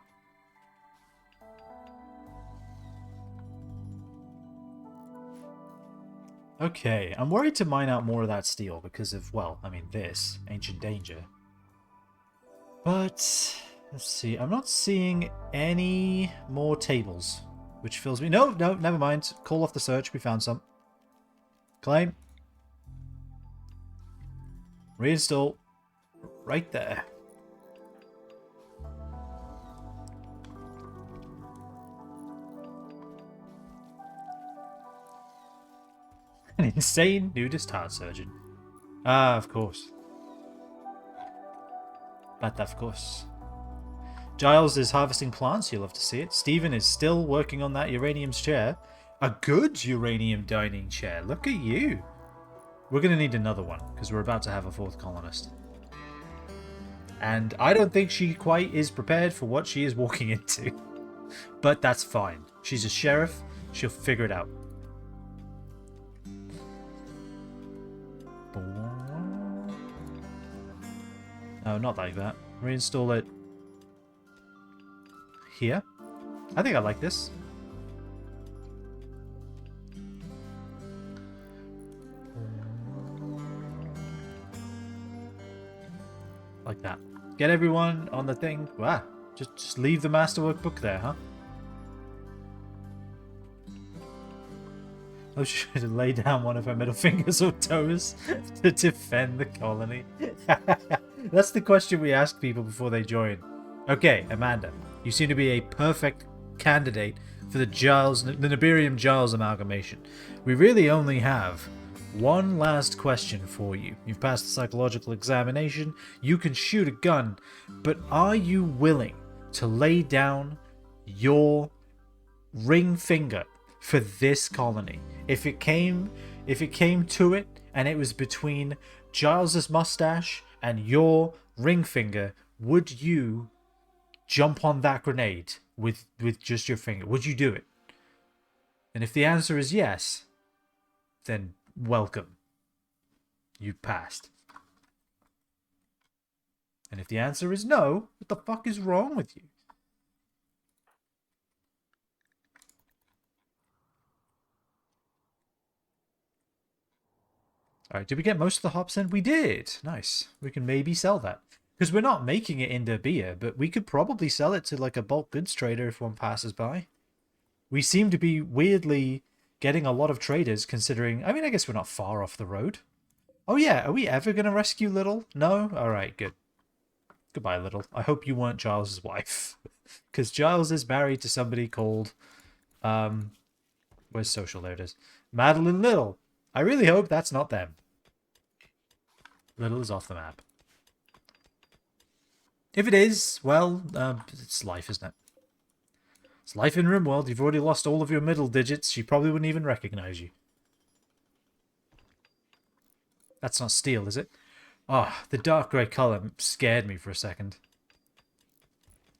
A: Okay, I'm worried to mine out more of that steel because of, well, I mean this, ancient danger. But, let's see, I'm not seeing any more tables, which fills me... No, never mind. Call off the search, we found some. Claim. Reinstall. Right there. An insane nudist heart surgeon. Ah, of course. But of course. Giles is harvesting plants, you'll love to see it. Stephen is still working on that uranium chair. A good uranium dining chair. Look at you. We're going to need another one, because we're about to have a fourth colonist. And I don't think she quite is prepared for what she is walking into. But that's fine. She's a sheriff. She'll figure it out. No, not like that. Reinstall it here. I think I like this. Like that. Get everyone on the thing. Wow. Just leave the masterwork book there, huh? Oh, she should lay down one of her middle fingers or toes to defend the colony. That's the question we ask people before they join. Okay, Amanda, you seem to be a perfect candidate for the Nibirium-Giles amalgamation. We really only have one last question for you. You've passed the psychological examination, you can shoot a gun, but are you willing to lay down your ring finger for this colony. If it came to it and it was between Giles's mustache and your ring finger, would you jump on that grenade with just your finger? Would you do it? And if the answer is yes, then welcome. You passed. And if the answer is no, what the fuck is wrong with you? Alright, did we get most of the hops in? We did! Nice. We can maybe sell that. Because we're not making it into beer, but we could probably sell it to like a bulk goods trader if one passes by. We seem to be weirdly getting a lot of traders considering... I mean, I guess we're not far off the road. Oh yeah, are we ever going to rescue Little? No? Alright, good. Goodbye, Little. I hope you weren't Giles' wife. Because Giles is married to somebody called... where's social? There it is. Madeline Little. I really hope that's not them. Little is off the map. If it is, well, it's life, isn't it? It's life in RimWorld. You've already lost all of your middle digits. She probably wouldn't even recognize you. That's not steel, is it? Ah, oh, the dark grey colour scared me for a second.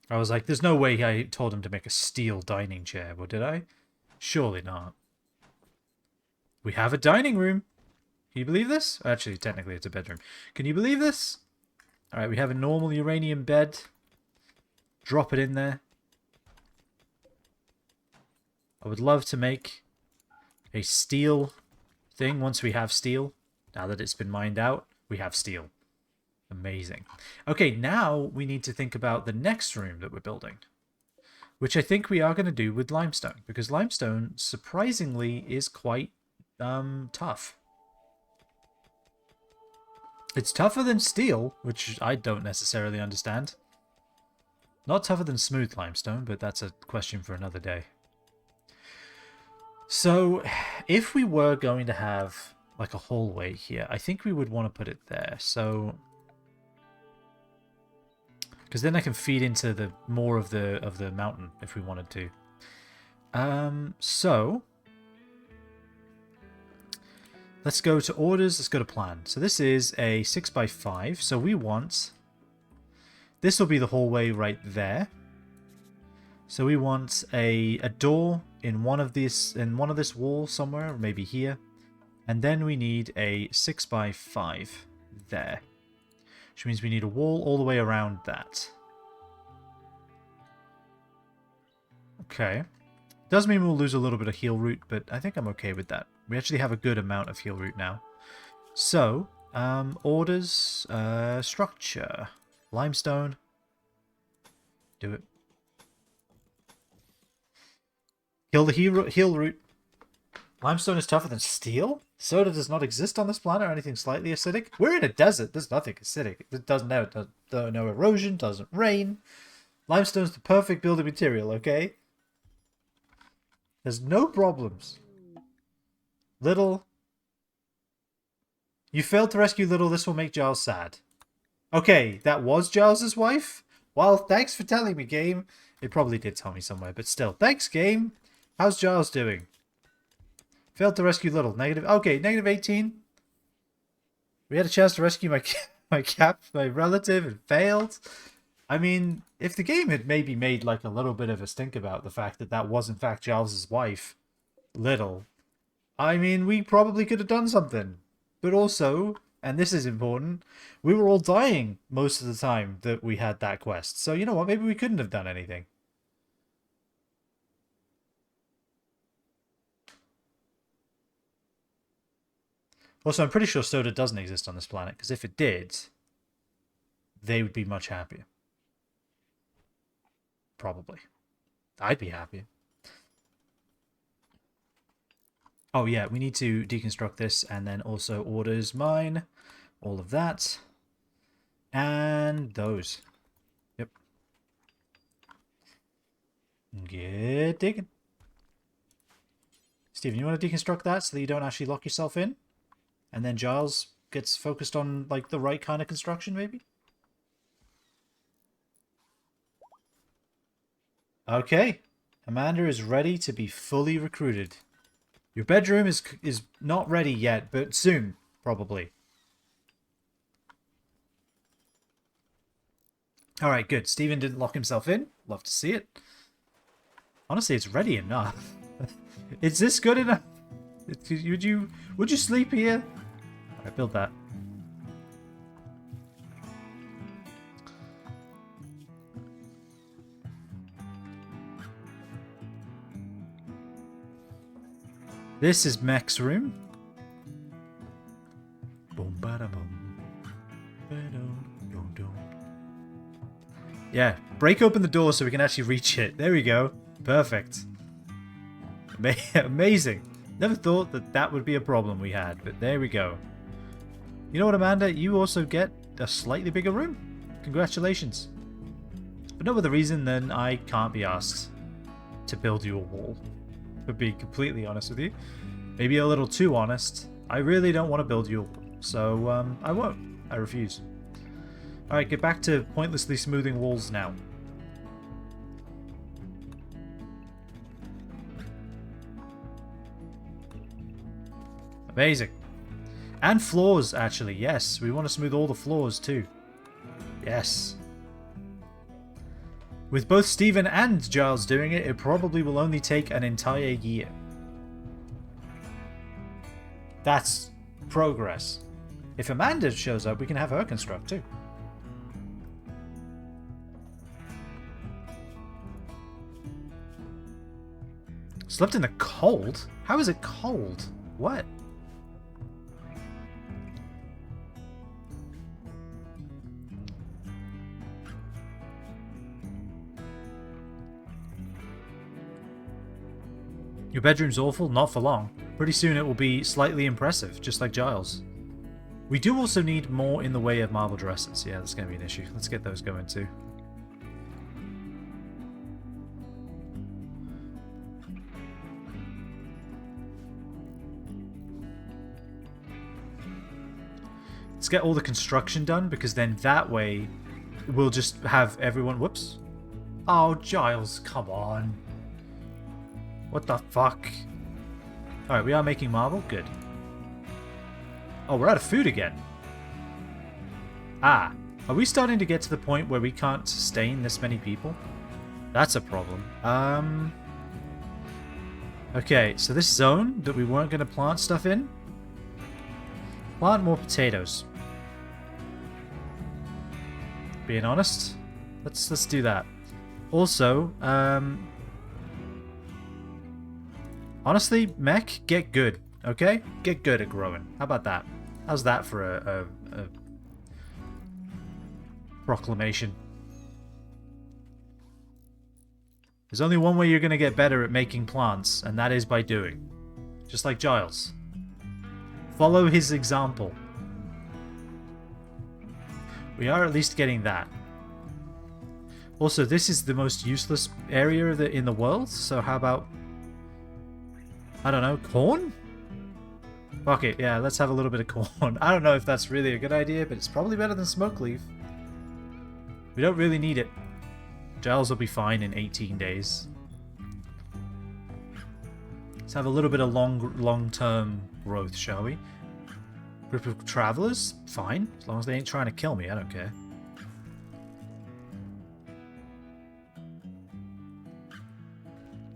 A: I was like, there's no way I told him to make a steel dining chair, or did I? Surely not. We have a dining room. Can you believe this? Actually, technically it's a bedroom. Can you believe this? Alright, we have a normal uranium bed. Drop it in there. I would love to make a steel thing once we have steel. Now that it's been mined out, we have steel. Amazing. Okay, now we need to think about the next room that we're building. Which I think we are going to do with limestone. Because limestone, surprisingly, is quite tough. It's tougher than steel, which I don't necessarily understand. Not tougher than smooth limestone, but that's a question for another day. So, if we were going to have like a hallway here, I think we would want to put it there. So, because then I can feed into the more of the mountain if we wanted to. So let's go to orders. Let's go to plan. So this is a 6x5. So we want... This will be the hallway right there. So we want a door in one of this wall somewhere, maybe here. And then we need a 6x5 there. Which means we need a wall all the way around that. Okay. Does mean we'll lose a little bit of heal root, but I think I'm okay with that. We actually have a good amount of heal root now. So, orders, structure, limestone. Do it. Kill the heal root. Limestone is tougher than steel? Soda does not exist on this planet or anything slightly acidic. We're in a desert. There's nothing acidic. It doesn't have no erosion, doesn't rain. Limestone's the perfect building material, okay? There's no problems. Little. You failed to rescue Little. This will make Giles sad. Okay, that was Giles's wife? Well, thanks for telling me, game. It probably did tell me somewhere, but still. Thanks, game. How's Giles doing? Failed to rescue Little. Negative. Okay, negative 18. We had a chance to rescue my relative and failed. I mean, if the game had maybe made like a little bit of a stink about the fact that that was in fact Giles's wife, Little, I mean, we probably could have done something. But also, and this is important, we were all dying most of the time that we had that quest. So you know what? Maybe we couldn't have done anything. Also, I'm pretty sure soda doesn't exist on this planet, because if it did, they would be much happier. Probably. I'd be happy. Oh yeah, we need to deconstruct this, and then also orders mine. All of that. And those. Yep. Get digging. Steven, you want to deconstruct that so that you don't actually lock yourself in? And then Giles gets focused on like the right kind of construction, maybe? Okay. Amanda is ready to be fully recruited. Your bedroom is not ready yet, but soon, probably. Alright, good. Steven didn't lock himself in. Love to see it. Honestly, it's ready enough. Is this good enough? Would you sleep here? Alright, build that. This is Mech's room. Boom, bada, boom. Yeah, break open the door so we can actually reach it. There we go. Perfect. Amazing. Never thought that that would be a problem we had, but there we go. You know what, Amanda? You also get a slightly bigger room. Congratulations. For no other reason than I can't be asked to build you a wall. To be completely honest with you. Maybe a little too honest. I really don't want to build you a wall. So, I won't. I refuse. Alright, get back to pointlessly smoothing walls now. Amazing. And floors, actually. Yes, we want to smooth all the floors, too. Yes. With both Steven and Giles doing it, it probably will only take an entire year. That's progress. If Amanda shows up, we can have her construct, too. Slept in the cold? How is it cold? What? Your bedroom's awful? Not for long. Pretty soon it will be slightly impressive, just like Giles. We do also need more in the way of marble dresses. Yeah, that's going to be an issue. Let's get those going too. Let's get all the construction done, because then that way we'll just have everyone... Whoops. Oh, Giles, come on. What the fuck? Alright, we are making marble. Good. Oh, we're out of food again. Ah. Are we starting to get to the point where we can't sustain this many people? That's a problem. Okay, so this zone that we weren't going to plant stuff in. Plant more potatoes. Being honest. Let's do that. Also, honestly, Mech, get good, okay? Get good at growing. How about that? How's that for a proclamation? There's only one way you're going to get better at making plants, and that is by doing. Just like Giles. Follow his example. We are at least getting that. Also, this is the most useless area in the world, so how about... I don't know, corn? Fuck it, yeah, let's have a little bit of corn. I don't know if that's really a good idea, but it's probably better than smoke leaf. We don't really need it. Giles will be fine in 18 days. Let's have a little bit of long-term growth, shall we? Group of travelers? Fine. As long as they ain't trying to kill me, I don't care.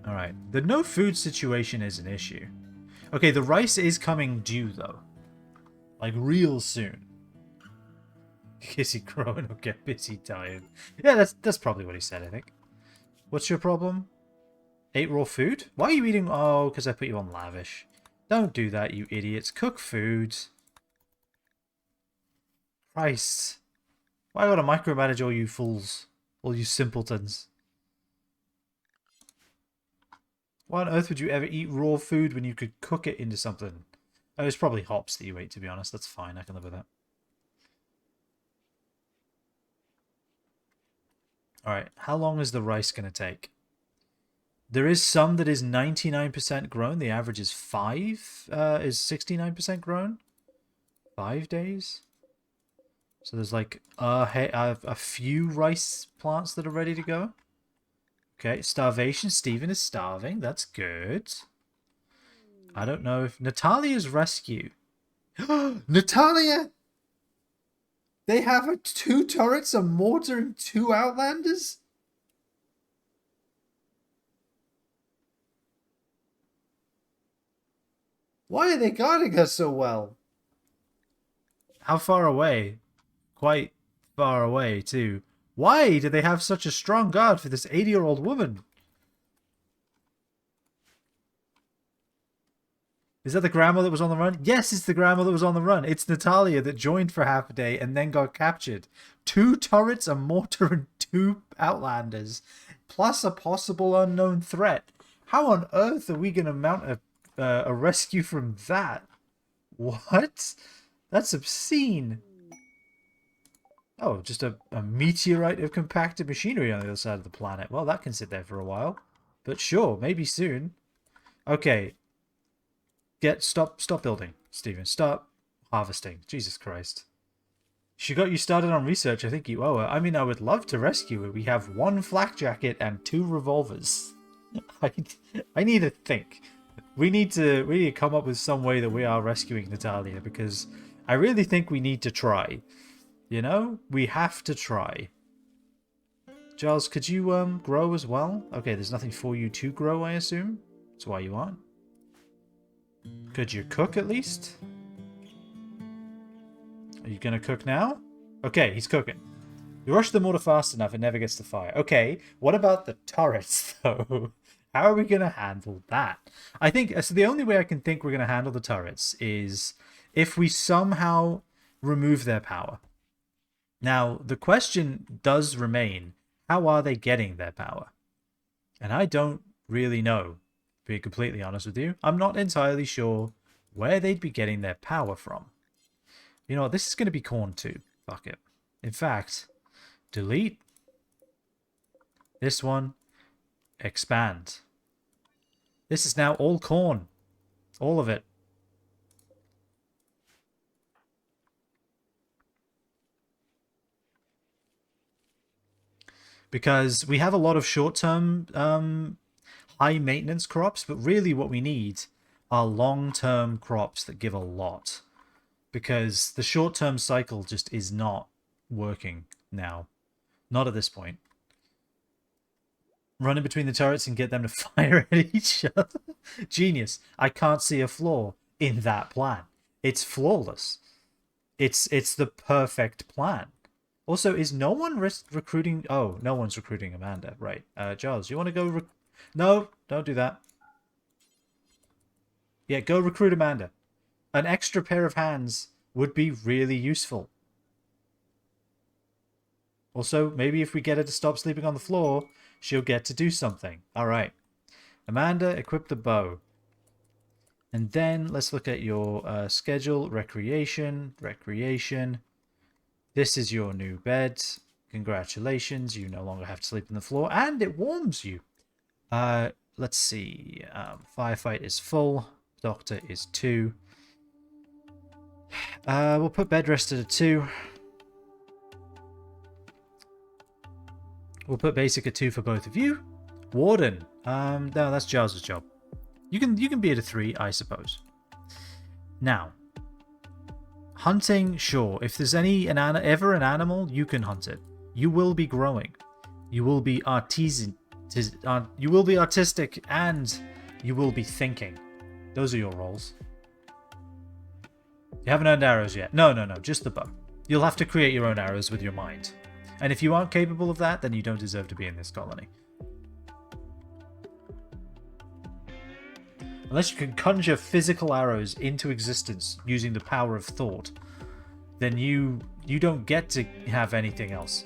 A: Alright. The no food situation is an issue. Okay, the rice is coming due, though. Like, real soon. Kissy growing or get busy dying. Yeah, that's probably what he said, I think. What's your problem? Ate raw food? Why are you eating... Oh, because I put you on lavish. Don't do that, you idiots. Cook food. Christ. Why gotta micromanage all you fools? All you simpletons. Why on earth would you ever eat raw food when you could cook it into something? Oh, it's probably hops that you ate, to be honest. That's fine. I can live with that. Alright, how long is the rice going to take? There is some that is 99% grown. The average is 69% grown. 5 days? So there's like a few rice plants that are ready to go. Okay, starvation. Steven is starving. That's good. I don't know if... Natalia's rescue. Natalia! They have 2 turrets, a mortar, and 2 outlanders? Why are they guarding us so well? How far away? Quite far away, too. Why do they have such a strong guard for this 80-year-old woman? Is that the grandma that was on the run? Yes, it's the grandma that was on the run. It's Natalia that joined for half a day and then got captured. 2 turrets, a mortar, and 2 outlanders. Plus a possible unknown threat. How on earth are we going to mount a rescue from that? What? That's obscene. Oh, just a meteorite of compacted machinery on the other side of the planet. Well, that can sit there for a while. But sure, maybe soon. Okay. Stop building, Stephen. Stop harvesting. Jesus Christ. She got you started on research. I think you owe her. I mean, I would love to rescue her. We have 1 flak jacket and 2 revolvers. I need to think. We need to come up with some way that we are rescuing Natalia, because I really think we need to try. You know? We have to try. Giles, could you grow as well? Okay, there's nothing for you to grow, I assume. That's why you aren't. Could you cook at least? Are you gonna cook now? Okay, he's cooking. You rush the mortar fast enough, it never gets to fire. Okay, what about the turrets, though? How are we gonna handle that? I think, so the only way I can think we're gonna handle the turrets is if we somehow remove their power. Now, the question does remain, how are they getting their power? And I don't really know. To be completely honest with you, I'm not entirely sure where they'd be getting their power from. You know what, this is going to be corn too. Fuck it. In fact, delete this one, expand. This is now all corn. All of it. Because we have a lot of short-term high maintenance crops, but really what we need are long-term crops that give a lot, because the short-term cycle just is not working now. Not at this point. Run in between the turrets and get them to fire at each other. Genius. I can't see a flaw in that plan. It's flawless. It's the perfect plan. Also, is no one recruiting... Oh, no one's recruiting Amanda. Right. Giles, you want to go... No, don't do that. Yeah, go recruit Amanda. An extra pair of hands would be really useful. Also, maybe if we get her to stop sleeping on the floor, she'll get to do something. Alright. Amanda, equip the bow. And then let's look at your schedule. Recreation. This is your new bed. Congratulations. You no longer have to sleep on the floor. And it warms you. Let's see. Firefight is full. Doctor is 2. We'll put bed rest at a 2. We'll put basic at 2 for both of you. Warden. No, that's Giles' job. You can be at a 3, I suppose. Now, hunting, sure. If there's ever an animal, you can hunt it. You will be growing. You will be you will be artistic, and you will be thinking. Those are your roles. You haven't earned arrows yet. No, just the bow. You'll have to create your own arrows with your mind. And if you aren't capable of that, then you don't deserve to be in this colony. Unless you can conjure physical arrows into existence using the power of thought, then you don't get to have anything else.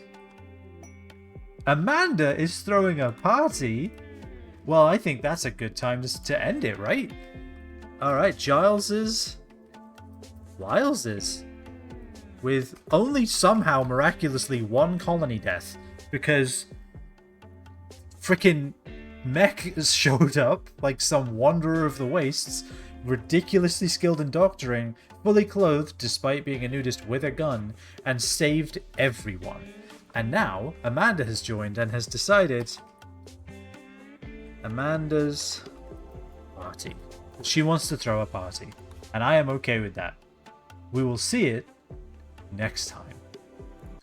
A: Amanda is throwing a party? Well, I think that's a good time to end it, right? Alright, Giles is... with only somehow miraculously 1 colony death, because frickin' Mech has showed up like some wanderer of the wastes, ridiculously skilled in doctoring, fully clothed despite being a nudist with a gun, and saved everyone. And now Amanda has joined and has decided Amanda's party. She wants to throw a party, and I am okay with that. We will see it next time.